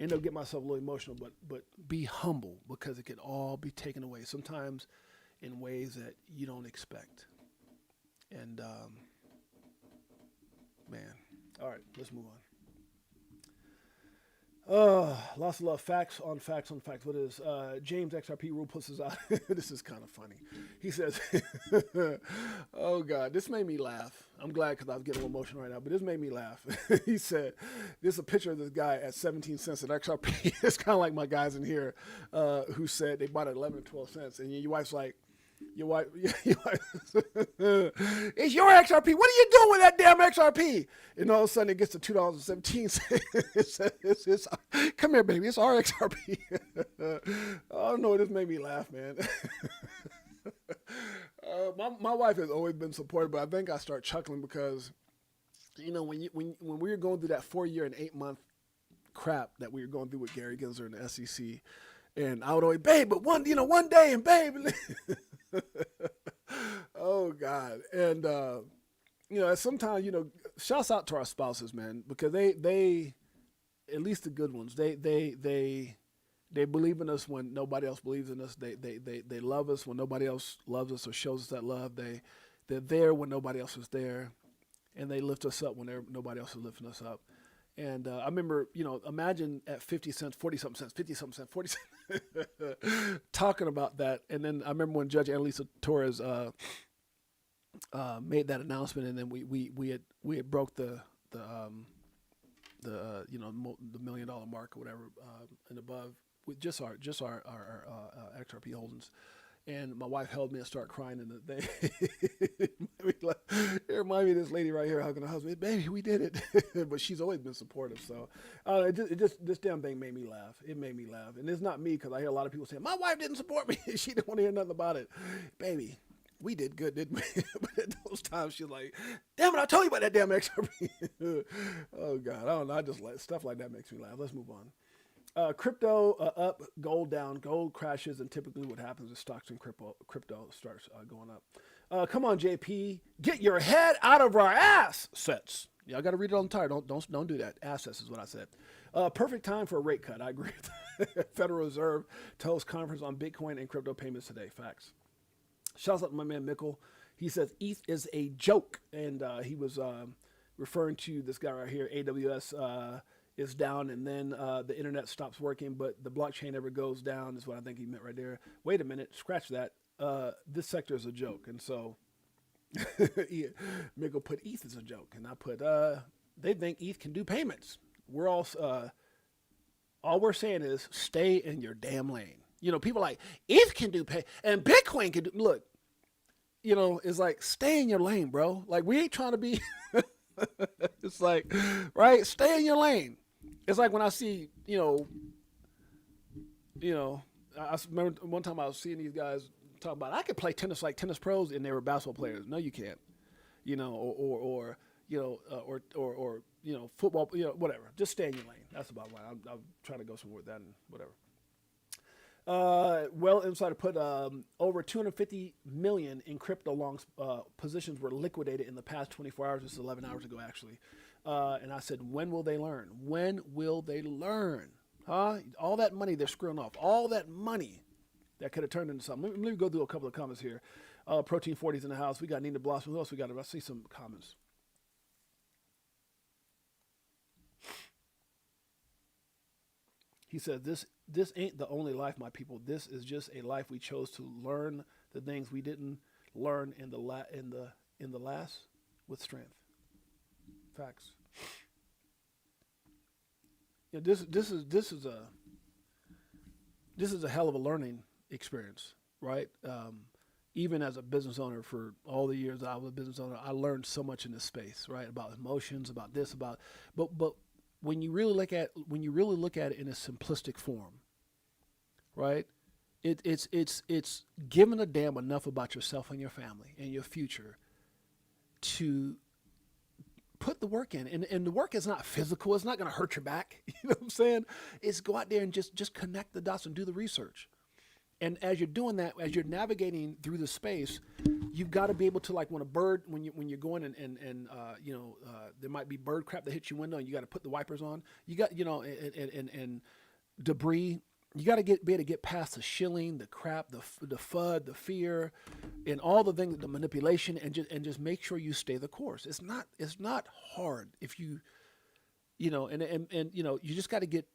Speaker 1: end up getting myself a little emotional, but be humble because it could all be taken away sometimes in ways that you don't expect. And man, all right, let's move on. Lots of love. Facts on facts on facts. What is James XRP rule puts us out? This is kind of funny. He says, "Oh God, this made me laugh. I'm glad because I was getting a little emotional right now, but this made me laugh." He said, "This is a picture of this guy at 17 cents at XRP." It's kind of like my guys in here who said they bought it at 11 or 12 cents, and your wife's like, Your wife, it's your XRP. What are you doing with that damn XRP? And all of a sudden it gets to $2.17. Come here, baby. It's our XRP. I don't know. This made me laugh, man. My wife has always been supportive, but I think I start chuckling because, when we were going through that 4-year and 8-month crap that we were going through with Gary Gensler and the SEC, and I would always, babe, but one day, and babe. Oh God. And sometimes, shouts out to our spouses, man, because they at least the good ones, they believe in us when nobody else believes in us. They love us when nobody else loves us or shows us that love. They're there when nobody else is there, and they lift us up when nobody else is lifting us up. And I remember, imagine at 50 cents, 40-something cents, 50-something cents, 40 cents, talking about that. And then I remember when Judge Annalisa Torres made that announcement, and then we had broke the $1 million mark or whatever and above with just our XRP holdings. And my wife held me and started crying, and it reminded me of this lady right here hugging her husband. Baby, we did it. But she's always been supportive. So this damn thing made me laugh. It made me laugh. And it's not me, because I hear a lot of people saying, my wife didn't support me. She didn't want to hear nothing about it. Baby, we did good, didn't we? But at those times, she's like, damn it, I told you about that damn XRP. Oh, God. I don't know. I just stuff like that makes me laugh. Let's move on. Crypto up, gold down. Gold crashes, and typically what happens is stocks and crypto starts going up. Come on, JP, get your head out of our assets. Yeah, I got to read it on the tire. Don't do that. Assets is what I said. Perfect time for a rate cut. I agree with that. Federal Reserve to host conference on Bitcoin and crypto payments today. Facts. Shouts out to my man Mickle. He says ETH is a joke, and he was referring to this guy right here. AWS is down, and then the internet stops working, but the blockchain never goes down, is what I think he meant right there. Wait a minute, scratch that. This sector is a joke. And so Mickle put ETH as a joke, and I put they think ETH can do payments. We're all we're saying is stay in your damn lane. People like ETH can do pay, and Bitcoin can do. Look, it's like stay in your lane, bro. Like, we ain't trying to be. It's like, right? Stay in your lane. It's like when I see, I remember one time I was seeing these guys talk about, I could play tennis like tennis pros, and they were basketball players. No, you can't. Or football, whatever. Just stay in your lane. That's about why I'm trying to go somewhere with that and whatever. Insider put over 250 million in crypto long positions were liquidated in the past 24 hours. This is 11 hours ago, actually. And I said, when will they learn? When will they learn? Huh? All that money they're screwing off. All that money that could have turned into something. Let me go through a couple of comments here. Protein 40's in the house. We got Nina Blossom. Who else we got? I see some comments. He said, this ain't the only life, my people. This is just a life we chose to learn the things we didn't learn in the last with strength. Facts. This is a hell of a learning experience, right? Even as a business owner, for all the years I was a business owner, I learned so much in this space, right? About emotions, about this, but when you really look at it in a simplistic form, right? It's giving a damn enough about yourself and your family and your future to put the work in. And the work is not physical. It's not going to hurt your back. You know what I'm saying? It's go out there and just connect the dots and do the research. And as you're doing that, as you're navigating through the space, You've got to be able to, like, when you're going and there might be bird crap that hits your window and you got to put the wipers on. You got, and debris. You got to be able to get past the shilling, the crap, the FUD, the fear, and all the things, the manipulation, and just make sure you stay the course. It's not hard if you you just got to get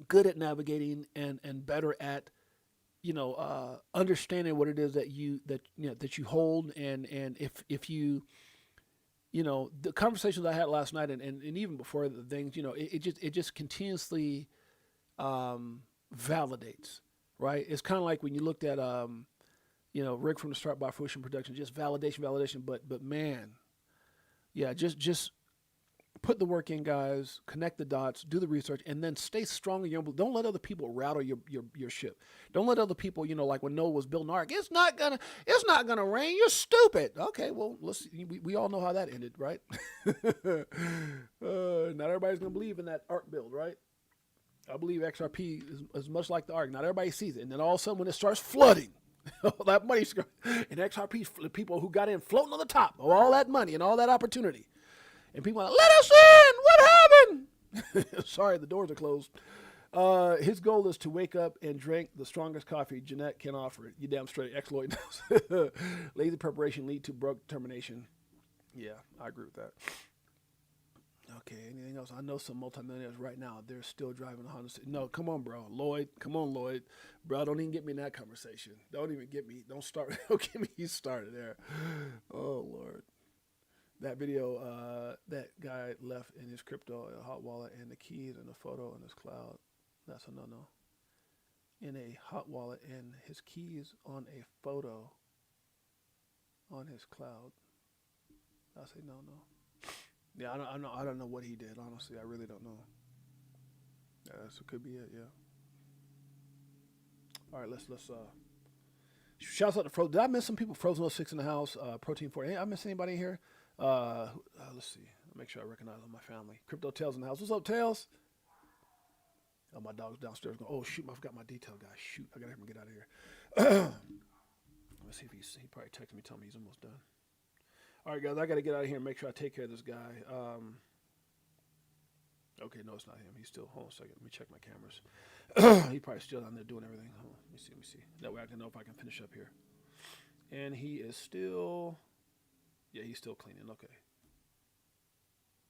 Speaker 1: good at navigating and better at understanding what it is that you hold, and if you the conversations I had last night and even before the things, it just continuously validates, right? It's kind of like when you looked at Rick from the Start by Fruition Production, just validation, but man, yeah, just put the work in, guys. Connect the dots, do the research, and then stay strong in your own. Don't let other people rattle your ship. Don't let other people, like when Noah was building the ark, it's not gonna rain. You're stupid. Okay, well, we all know how that ended, right? Not everybody's gonna believe in that ark build, right? I believe XRP is much like the ark. Not everybody sees it, and then all of a sudden, when it starts flooding, all that money, and XRP, the people who got in floating on the top of all that money and all that opportunity. And people are like, let us in! What happened? Sorry, the doors are closed. His goal is to wake up and drink the strongest coffee Jeanette can offer. You damn straight, exploit. Lazy preparation lead to broke determination. Yeah, I agree with that. Okay, anything else? I know some multimillionaires right now, they're still driving a Honda City. No, come on, bro. Lloyd, come on, Lloyd. Bro, don't even get me in that conversation. Don't get me started there. Oh, Lord. That video, that guy left in his crypto a hot wallet and the keys and the photo in his cloud. That's a no-no. In a hot wallet and his keys on a photo on his cloud. I say no. Yeah, I don't know what he did. Honestly, I really don't know. Yeah, so it could be it. Yeah. All right, let's. Shouts out to Frozen. Did I miss some people? Frozen 06 in the house. Protein 4. Hey, I miss anybody in here? Let's see. Make sure I recognize all my family. Crypto Tails in the house. What's up, Tails? Oh, my dog's downstairs going, oh, shoot, I forgot my detail guy. Shoot, I got to have him get out of here. Let's see if he probably texted me telling me he's almost done. All right, guys, I got to get out of here and make sure I take care of this guy. Okay, no, it's not him. He's still, hold on a second. Let me check my cameras. He's probably still down there doing everything. Hold on, let me see. That way I can know if I can finish up here. And he is still, yeah, he's still cleaning. Okay.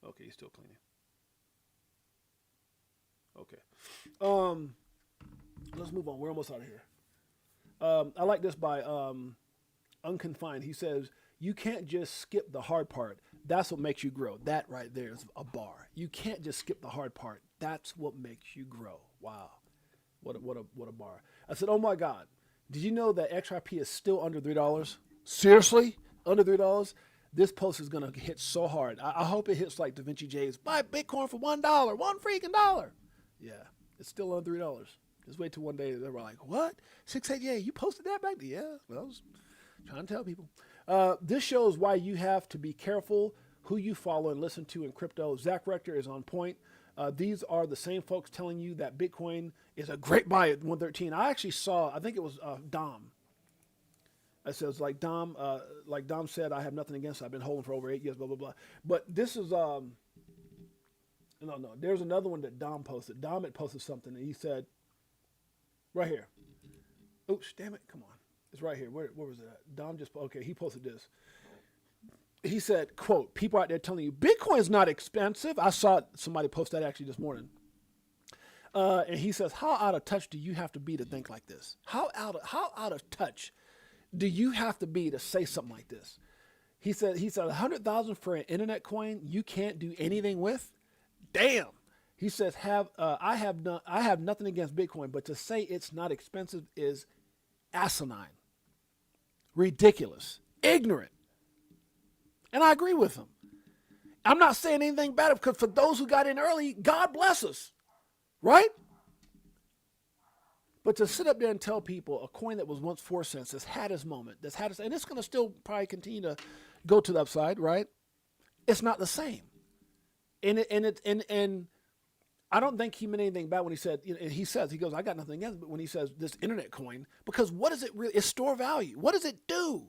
Speaker 1: Okay, he's still cleaning. Okay. Let's move on. We're almost out of here. I like this by Unconfined. He says, you can't just skip the hard part. That's what makes you grow. That right there is a bar. You can't just skip the hard part. That's what makes you grow. Wow. What a bar. I said, oh my God. Did you know that XRP is still under $3? Seriously? Under $3? This post is going to hit so hard. I hope it hits like Da Vinci J's. Buy Bitcoin for $1. $1 freaking dollar. Yeah. It's still under $3. Just wait till one day they were like, what? 68, you posted that back then? Yeah. Well, I was trying to tell people. This shows why you have to be careful who you follow and listen to in crypto. Zach Rector is on point. These are the same folks telling you that Bitcoin is a great buy at 113. I actually saw, I think it was Dom. It says like Dom said, I have nothing against it. I've been holding for over 8 years, blah, blah, blah. But this is, no. There's another one that Dom posted. Dom had posted something and he said, right here. Oops, damn it. Come on. It's right here. Where was it at? Dom just, okay, he posted this. He said, quote, people out there telling you Bitcoin's not expensive. I saw somebody post that actually this morning. And he says, how out of touch do you have to be to think like this? How out of touch do you have to be to say something like this? He said 100,000 for an internet coin you can't do anything with? Damn. He says, I have nothing against Bitcoin, but to say it's not expensive is asinine, ridiculous, ignorant. And I agree with him. I'm not saying anything bad because for those who got in early, God bless us, right? But to sit up there and tell people a coin that was once 4 cents has had its moment, and it's going to still probably continue to go to the upside, right? It's not the same. And I don't think he meant anything bad when he said, he goes, I got nothing against it, but when he says this internet coin, because what does it really, it's store value. What does it do?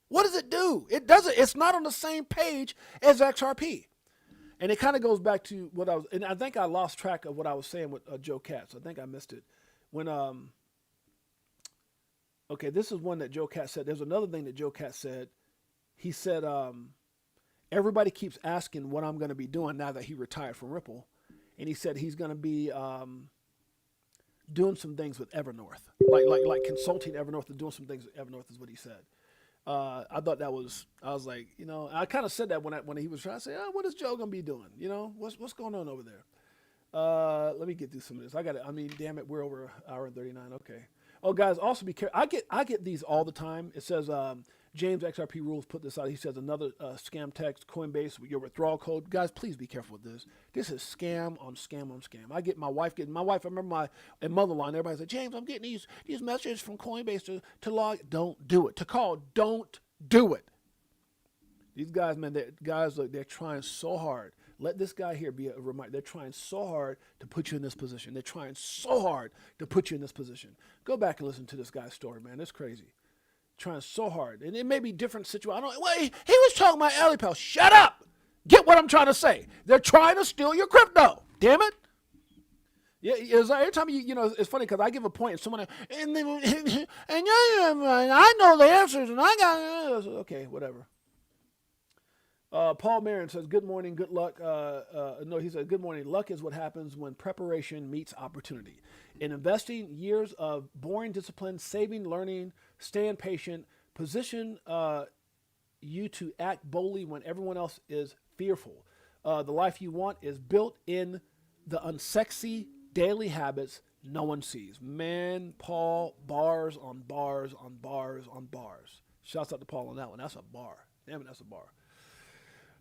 Speaker 1: What does it do? It doesn't, it's not on the same page as XRP. And it kind of goes back to what and I think I lost track of what I was saying with Joe Katz. I think I missed it. When, okay, this is one that Joe Katz said. There's another thing that Joe Katz said. He said, everybody keeps asking what I'm going to be doing now that he retired from Ripple. And he said he's going to be doing some things with Evernorth, like consulting Evernorth and doing some things with Evernorth is what he said. I thought that was, I was like, I kind of said that when he was trying to say, what is Joe going to be doing? What's going on over there? Let me get through some of this. I got it. I mean, damn it. We're over an hour and 39. Okay. Oh, guys, also be careful. I get these all the time. It says, James XRP Rules put this out. He says another scam text, Coinbase, your withdrawal code. Guys, please be careful with this. This is scam on scam on scam. I get my wife, I remember in Motherline, everybody said, James, I'm getting these messages from Coinbase to log. Don't do it. To call, don't do it. These guys, man, they're trying so hard. Let this guy here be a reminder. They're trying so hard to put you in this position. They're trying so hard to put you in this position. Go back and listen to this guy's story, man. It's crazy. Trying so hard. And it may be different situation. He was talking about Alley Pal. Shut up. Get what I'm trying to say. They're trying to steal your crypto. Damn it. Yeah, it's like every time it's funny because I give a point and someone, and I know the answers and I got, okay, whatever. Paul Marin says, good morning, good luck. No, he said, good morning. Luck is what happens when preparation meets opportunity. In investing, years of boring discipline, saving, learning, staying patient, position you to act boldly when everyone else is fearful. The life you want is built in the unsexy daily habits no one sees. Man, Paul, bars on bars on bars on bars. Shouts out to Paul on that one. That's a bar. Damn it, that's a bar.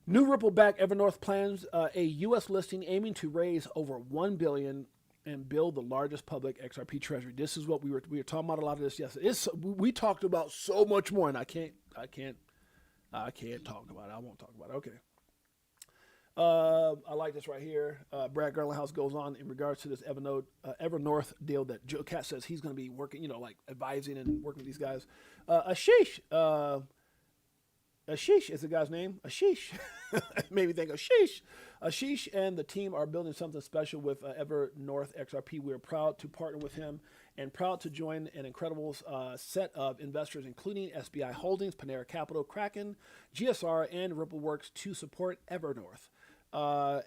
Speaker 1: New Ripple-backed Evernorth plans a U.S. listing aiming to raise over $1 billion and build the largest public XRP treasury. This is what we were talking about a lot of this yesterday. We talked about so much more, and I can't talk about it. I won't talk about it. Okay. I like this right here. Brad Garlinghouse goes on in regards to this Evernorth deal that Joe Katz says he's going to be working, like advising and working with these guys. Ashish is the guy's name. Ashish. Made me think of Ashish. Ashish and the team are building something special with Evernorth XRP. We are proud to partner with him and proud to join an incredible set of investors, including SBI Holdings, Panera Capital, Kraken, GSR, and RippleWorks to support Evernorth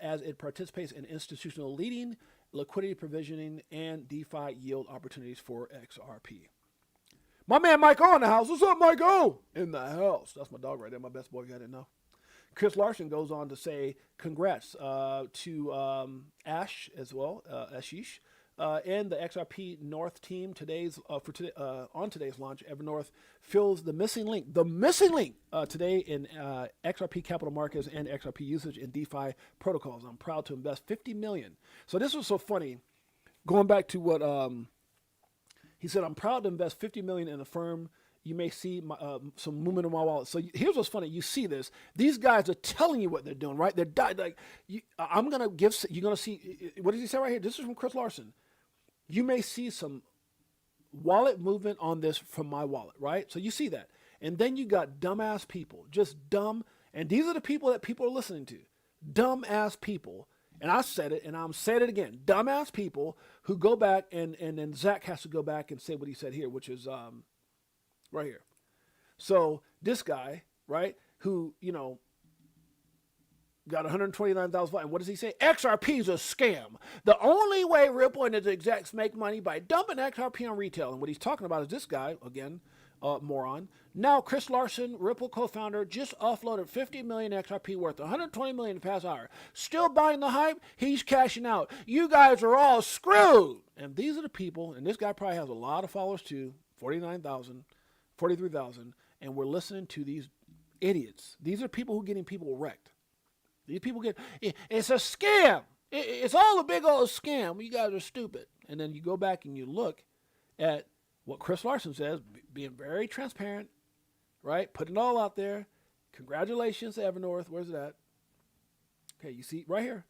Speaker 1: as it participates in institutional leading, liquidity provisioning, and DeFi yield opportunities for XRP. My man Mike O in the house. What's up, Mike O? In the house. That's my dog right there, my best boy, if you didn't know. Chris Larson goes on to say congrats to Ash as well, Ashish, and the XRP North team on today's launch. Evernorth fills the missing link today in XRP capital markets and XRP usage in DeFi protocols. I'm proud to invest $50 million. So this was so funny. Going back to what he said, I'm proud to invest $50 million in a firm. You may see some movement in my wallet. So here's what's funny. You see this. These guys are telling you what they're doing, right? They're I'm going to give, you're going to see, what does he say right here? This is from Chris Larson. You may see some wallet movement on this from my wallet, right? So you see that. And then you got dumbass people, just dumb. And these are the people that people are listening to. Dumbass people. And I said it, and I'm saying it again. Dumbass people who go back, and then Zach has to go back and say what he said here, which is right here. So this guy, right, who, got 129,000, and what does he say? XRP is a scam. The only way Ripple and its execs make money by dumping XRP on retail. And what he's talking about is this guy, again, moron. Now, Chris Larson, Ripple co-founder, just offloaded 50 million XRP worth, 120 million in the past hour. Still buying the hype? He's cashing out. You guys are all screwed. And these are the people, and this guy probably has a lot of followers too, 49,000, 43,000, and we're listening to these idiots. These are people who are getting people wrecked. These people it's a scam. It's all a big old scam. You guys are stupid. And then you go back and you look at what Chris Larson says, being very transparent, right? Putting it all out there. Congratulations to Evernorth. Where's it at? Okay, you see right here.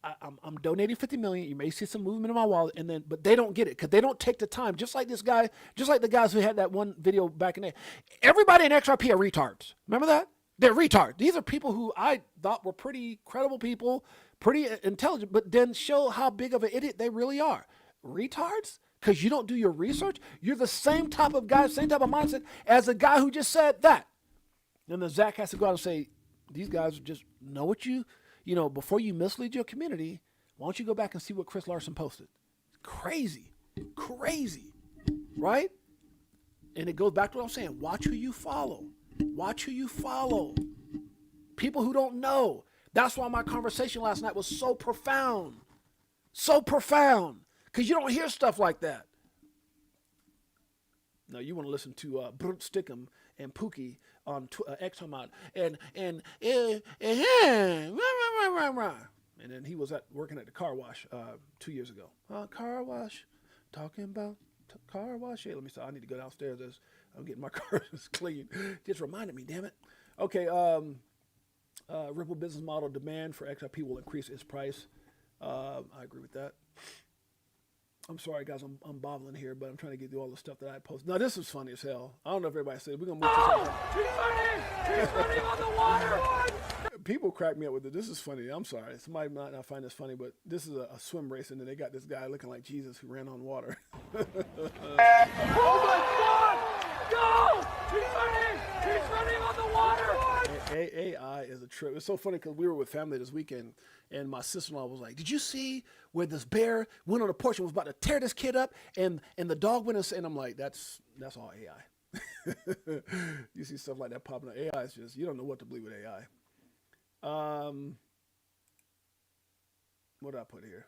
Speaker 1: I'm donating 50 million. You may see some movement in my wallet, but they don't get it because they don't take the time. Just like this guy, just like the guys who had that one video back in there. Everybody in XRP are retards. Remember that? They're retards. These are people who I thought were pretty credible people, pretty intelligent, but then show how big of an idiot they really are. Retards? Because you don't do your research? You're the same type of guy, same type of mindset as the guy who just said that. And then Zach has to go out and say, these guys just know what before you mislead your community, why don't you go back and see what Chris Larson posted? Crazy, right? And it goes back to what I'm saying. Watch who you follow. Watch who you follow. People who don't know. That's why my conversation last night was so profound. So profound. Because you don't hear stuff like that. Now, you want to listen to Brute Stickum and Pookie on X amount and then he was working at the car wash 2 years ago. Car wash, talking about car wash. Hey, let me stop. I need to go downstairs as I'm getting my car clean. Just reminded me, damn it. Okay, Ripple business model demand for XRP will increase its price. I agree with that. I'm sorry, guys, I'm bobbling here, but I'm trying to get through all the stuff that I post. Now, this is funny as hell. I don't know if everybody said it. We're going to move this up. He's running on the water! People crack me up with it. This is funny. I'm sorry. Somebody might not find this funny, but this is a swim race, and then they got this guy looking like Jesus who ran on water.
Speaker 5: Oh, my God! No! He's running on the water!
Speaker 1: AI is a trip. It's so funny because we were with family this weekend, and my sister-in-law was like, did you see where this bear went on the porch and was about to tear this kid up, and the dog went and I'm like, that's all AI. You see stuff like that popping up. AI is just, you don't know what to believe with AI. What did I put here?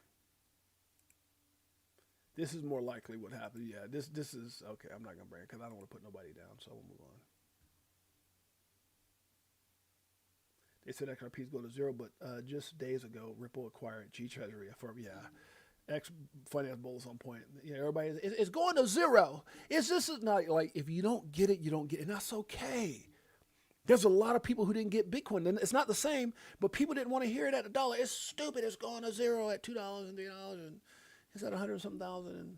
Speaker 1: This is more likely what happened. Yeah, this is, okay, I'm not going to bring it because I don't want to put nobody down, so we'll move on. They said XRP is going to zero, but just days ago, Ripple acquired G Treasury for, X finance bulls on point. Everybody it's going to zero. This is not like, if you don't get it, you don't get it. And that's okay. There's a lot of people who didn't get Bitcoin. And it's not the same, but people didn't want to hear it at $1. It's stupid. It's going to zero at $2 and $3 and it's at 100 something thousand.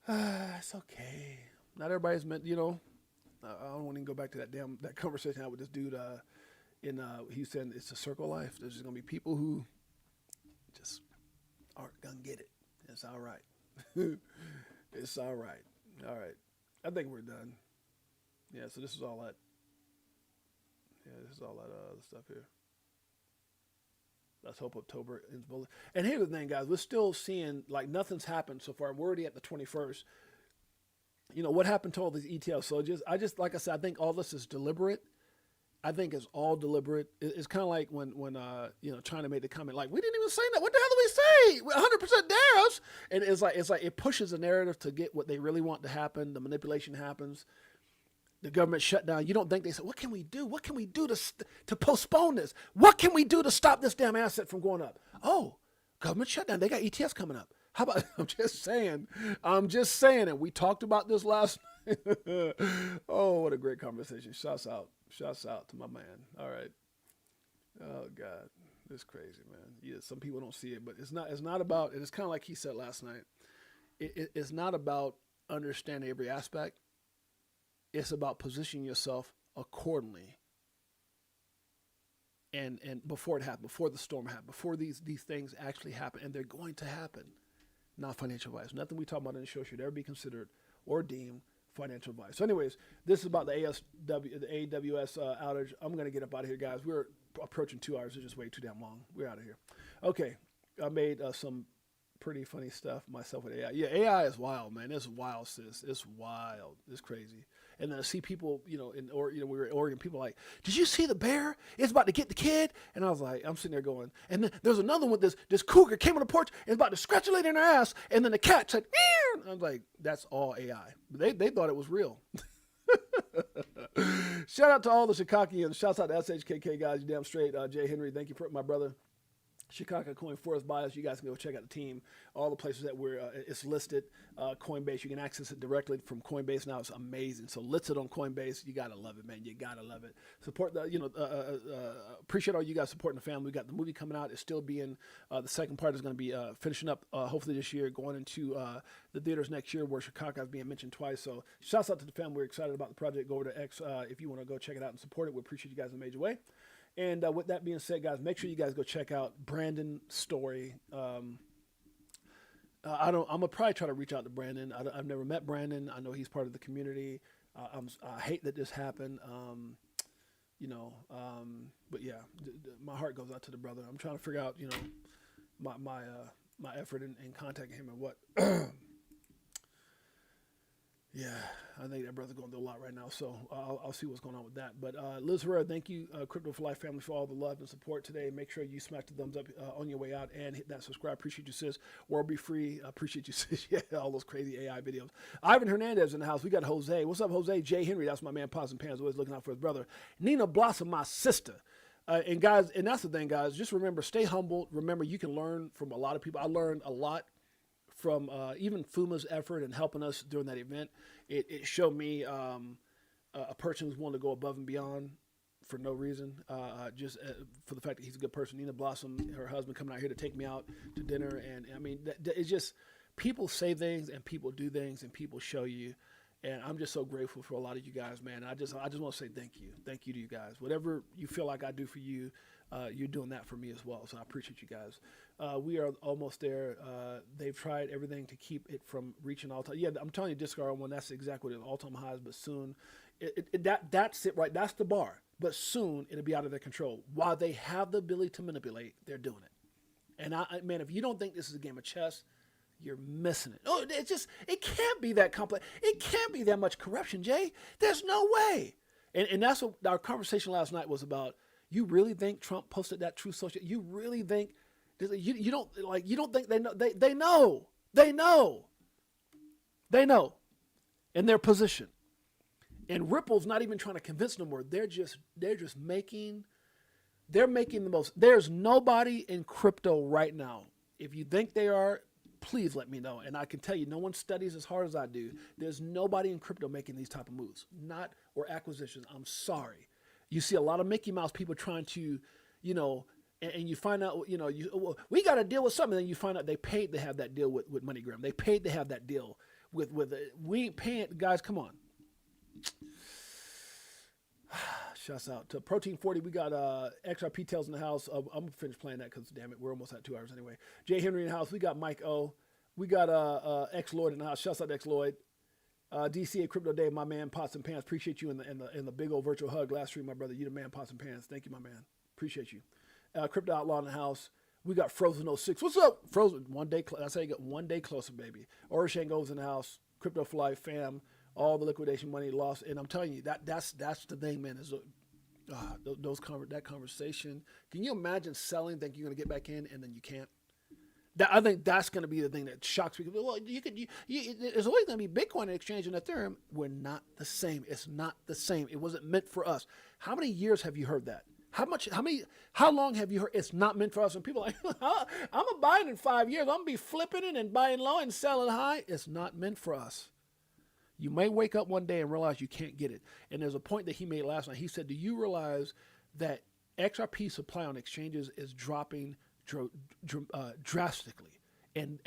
Speaker 1: And it's okay. Not everybody's meant, I don't want to go back to that conversation I had with this dude. He said it's a circle of life. There's just gonna be people who just aren't gonna get it. It's all right. It's all right. All right. I think we're done. Yeah. So this is all that. Yeah. This is all that other stuff here. Let's hope October ends bullish. And here's the thing, guys. We're still seeing like nothing's happened so far. We're already at the 21st. What happened to all these ETLs? So I just like I said, I think all this is deliberate. I think it's all deliberate. It's kind of like when China made the comment, like, we didn't even say that. What the hell did we say? 100% theirs. And it's like it pushes the narrative to get what they really want to happen. The manipulation happens. The government shut down. You don't think they said, what can we do? What can we do to postpone this? What can we do to stop this damn asset from going up? Oh, government shutdown. They got ETFs coming up. How about, I'm just saying, and we talked about this last night. Oh, what a great conversation. Shouts out to my man. All right. Oh God, it's crazy, man. Yeah, some people don't see it, but it's not about, it's kind of like he said last night. It's not about understanding every aspect. It's about positioning yourself accordingly. And before it happened, before the storm happened, before these things actually happen, and they're going to happen. Not financial advice. Nothing we talk about in the show should ever be considered or deemed financial advice. So anyways, this is about the AWS outage. I'm going to get up out of here, guys. We're approaching 2 hours. It's just way too damn long. We're out of here. Okay. I made some pretty funny stuff myself with AI. Yeah, AI is wild, man. It's wild, sis. It's wild. It's crazy. And then I see people, we were in Oregon, people like, did you see the bear? It's about to get the kid. And I was like, I'm sitting there going, and then there's another one, this cougar came on the porch and about to scratch a lady in her ass. And then the cat said, meow. I was like, that's all AI. They thought it was real. Shout out to all the Chicagoans. Shouts out to SHKK guys. You damn straight. Jay Henry, thank you for my brother. Chicago Coin Forest bios. You guys can go check out the team. All the places that it's listed. Coinbase, you can access it directly from Coinbase now. It's amazing. So listed on Coinbase, you gotta love it, man. You gotta love it. Support appreciate all you guys supporting the family. We got the movie coming out. It's still being the second part is going to be finishing up hopefully this year, going into the theaters next year, where Chicago is being mentioned twice. So shouts out to the family. We're excited about the project. Go over to X if you want to go check it out and support it. We appreciate you guys in a major way. And with that being said, guys, make sure you guys go check out Brandon's story. I'm gonna probably try to reach out to Brandon. I've never met Brandon. I know he's part of the community. I hate that this happened. But yeah, my heart goes out to the brother. I'm trying to figure out, my effort in contacting him and what. Yeah, I think that brother's going through a lot right now, so I'll see what's going on with that. But Liz Herrera, thank you, Crypto for Life family, for all the love and support today. Make sure you smash the thumbs up on your way out and hit that subscribe. Appreciate you, sis. World be free. Appreciate you, sis. Yeah, all those crazy AI videos. Ivan Hernandez in the house. We got Jose. What's up, Jose? Jay Henry, that's my man, Pots and Pans, always looking out for his brother. Nina Blossom, my sister. And guys, and that's the thing, guys, just remember, stay humble. Remember, you can learn from a lot of people. I learned a lot from even Fuma's effort and helping us during that event. It showed me a person who's willing to go above and beyond for no reason, just for the fact that he's a good person. Nina Blossom, her husband, coming out here to take me out to dinner. And I mean, it's just, people say things and people do things and people show you. And I'm just so grateful for a lot of you guys, man. I just want to say thank you. Thank you to you guys. Whatever you feel like I do for you, you're doing that for me as well. So I appreciate you guys. We are almost there. They've tried everything to keep it from reaching all-time. Yeah, I'm telling you, Discard one, that's exactly what it is, all-time highs. But soon, that's it, right? That's the bar. But soon, it'll be out of their control. While they have the ability to manipulate, they're doing it. And man, if you don't think this is a game of chess, you're missing it. Oh, it can't be that complex. It can't be that much corruption, Jay. There's no way. And that's what our conversation last night was about. You really think Trump posted that Truth Social? You really think you don't think they know? They know in their position. And Ripple's not even trying to convince no more. They're just making the most. There's nobody in crypto right now. If you think they are, please let me know. And I can tell you, no one studies as hard as I do. There's nobody in crypto making these type of moves, or acquisitions. I'm sorry. You see a lot of Mickey Mouse people trying to, and you find out, we got to deal with something. And then you find out they paid to have that deal with MoneyGram. They paid to have that deal with we ain't paying. Guys, come on. Shouts out to Protein 40. We got XRP Tails in the house. I'm going to finish playing that because, damn it, we're almost at 2 hours anyway. Jay Henry in the house. We got Mike O. We got X Lloyd in the house. Shouts out to X Lloyd. DCA Crypto Day, my man, Pots and Pans. Appreciate you in the big old virtual hug last stream, my brother. You the man, Pots and Pans. Thank you, my man. Appreciate you. Crypto Outlaw in the house. We got Frozen 06. What's up, Frozen? That's how you get one day closer, baby. Oroshango's in the house. Crypto for Life, fam. All the liquidation money lost. And I'm telling you, that's the thing, man. Is that conversation. Can you imagine selling, think you're going to get back in, and then you can't? I think that's going to be the thing that shocks people. Well, there's always going to be Bitcoin exchange and Ethereum. We're not the same. It's not the same. It wasn't meant for us. How many years have you heard that? How long have you heard it's not meant for us? And people are like, I'm going to buy it in 5 years. I'm going to be flipping it and buying low and selling high. It's not meant for us. You may wake up one day and realize you can't get it. And there's a point that he made last night. He said, do you realize that XRP supply on exchanges is dropping drastically? And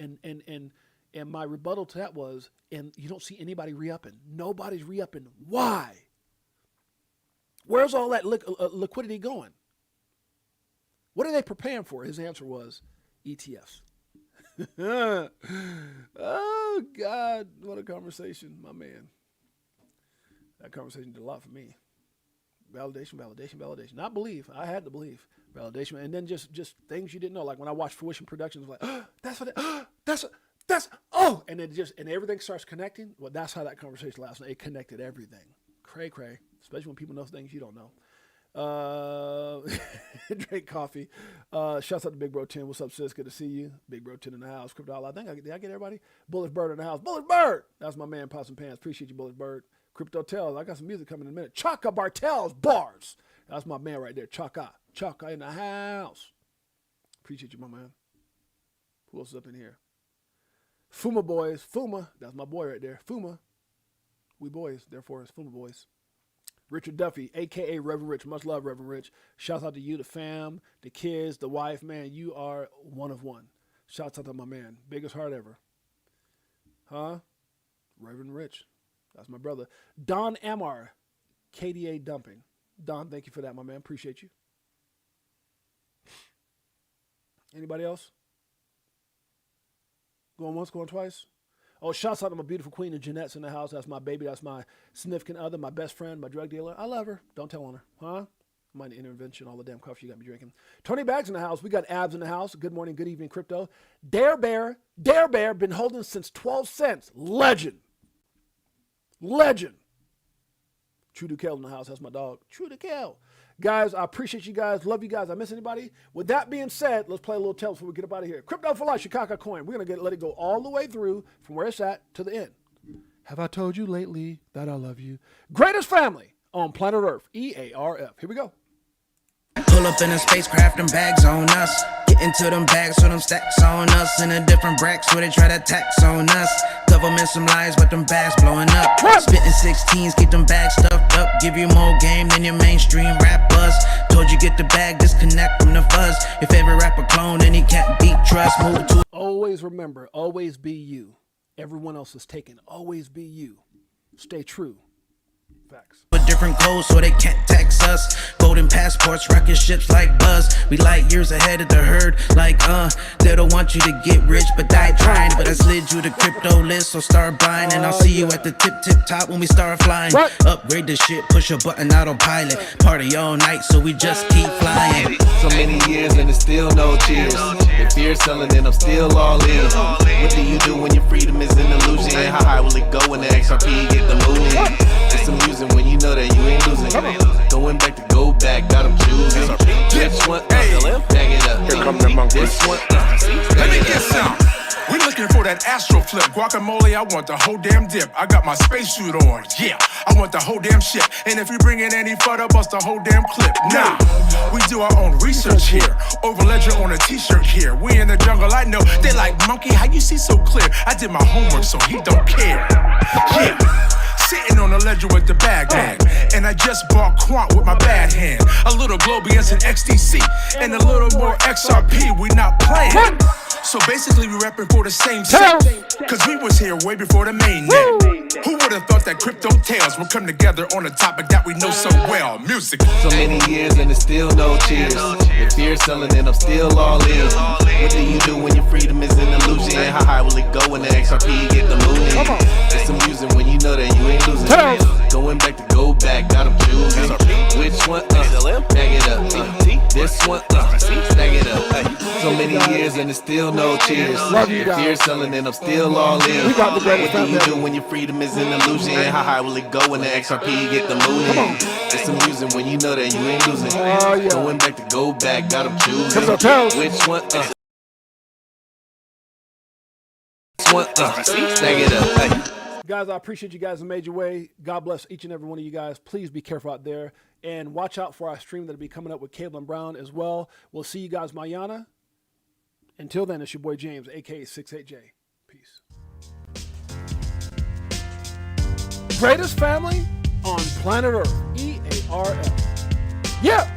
Speaker 1: my rebuttal to that was, and you don't see anybody re-upping. Nobody's re-upping. Why? Where's all that liquidity going? What are they preparing for? His answer was ETFs. Oh, God. What a conversation, my man. That conversation did a lot for me. Validation. Not believe. I had to believe. Validation. And then just things you didn't know. Like when I watched Fruition Productions, like, and then and everything starts connecting. Well, that's how that conversation last night. It connected everything. Cray. Especially when people know things you don't know. Drink coffee. Shouts out to Big Bro 10. What's up, sis? Good to see you. Big Bro 10 in the house. Crypto Outlaw. Did I get everybody? Bullish Bird in the house. Bullish Bird! That's my man, Pots and Pans. Appreciate you, Bullish Bird. Crypto Tells. I got some music coming in a minute. Chaka Bartels Bars. That's my man right there. Chaka in the house. Appreciate you, my man. Who else is up in here? Fuma boys. Fuma. That's my boy right there. Fuma. We boys. Therefore, it's Fuma boys. Richard Duffy, a.k.a. Reverend Rich. Much love, Reverend Rich. Shouts out to you, the fam, the kids, the wife. Man, you are one of one. Shouts out to my man. Biggest heart ever. Huh? Reverend Rich. That's my brother. Don Amar, KDA Dumping. Don, thank you for that, my man. Appreciate you. Anybody else? Going once, going twice? Oh, shouts out to my beautiful queen of Jeanette's in the house. That's my baby. That's my significant other, my best friend, my drug dealer. I love her. Don't tell on her. Huh? Mind the intervention, all the damn coffee you got me drinking. Tony Bags in the house. We got Abs in the house. Good morning, good evening, crypto. Dare Bear, been holding since 12 cents. Legend. True to Kel in the house. That's my dog. True to Kel. Guys, I appreciate you guys. Love you guys. I miss anybody? With that being said, let's play a little tell before we get up out of here. Crypto for Life, Chicago coin. We're going to let it go all the way through from where it's at to the end. Have I told you lately that I love you? Greatest family on planet Earth. EARF. Here we go.
Speaker 6: Pull up in a spacecraft and bags on us. Get into them bags so them stacks on us. In a different bracks where they try to tax on us. Government some lies but them bags blowing up. Spitting 16s, keep them bags stuffed up. Give you more game than your mainstream rappers. Told you get the bag, disconnect from the fuzz. Your favorite rapper clone and he can't beat trust. Move to.
Speaker 1: Always remember, always be you. Everyone else is taken. Always be you. Stay true. Facts.
Speaker 6: A different code so they can't tax us. Golden passports, rocket ships like Buzz. We light years ahead of the herd. Like they don't want you to get rich but die trying. But I slid you the crypto list, so start buying. And I'll see you at the tip top when we start flying. Upgrade the shit, push a button, autopilot. Party all night so we just keep flying.
Speaker 2: So many years and it's still no cheers. If you're selling and I'm still all in. What do you do when your freedom is an illusion? How high will it go when the XRP get the moving? It's amusing when you know that you ain't losing. Going back to go back, got them choosing. Which one? Bag it up.
Speaker 7: Here come the monkey.
Speaker 2: This one.
Speaker 7: Let me get some. We looking for that astro flip. Guacamole, I want the whole damn dip. I got my spacesuit on, yeah. I want the whole damn ship. And if you bring in any further, bust the whole damn clip. Nah, we do our own research here. Over ledger on a t-shirt here. We in the jungle, I know. They like, monkey, how you see so clear? I did my homework, so he don't care. Yeah. Sitting on the ledger with the bag man. And I just bought Quant with my bad hand. A little Globians and XDC. And a little more XRP, we not playing. So basically we repping for the same thing. Cause we was here way before the main name. Who would've thought that crypto tales would come together on a topic that we know so well? Music.
Speaker 2: So many years and it's still no cheers. If you're selling and I'm still all in. What do you do when your freedom is an illusion? How high will it go when the XRP get the moving? It's amusing when you know that you ain't losing. Going back to go back, got them choosing. Which one? Bag it up. This one? Stack it up. So many years and it's still no cheers. If you're selling and I'm still all in. What do you do when your freedom is an illusion? How high will it go when the XRP get the moving? It's amusing when you know that you ain't losing. Going back to go back, got them choosing. Which one? Stack it up.
Speaker 1: Guys, I appreciate you guys in a major way. God bless each and every one of you guys. Please be careful out there. And watch out for our stream that'll be coming up with Caitlin Brown as well. We'll see you guys mañana. Until then, it's your boy James, a.k.a. 68J. Peace. Greatest family on planet Earth. EARF. Yeah.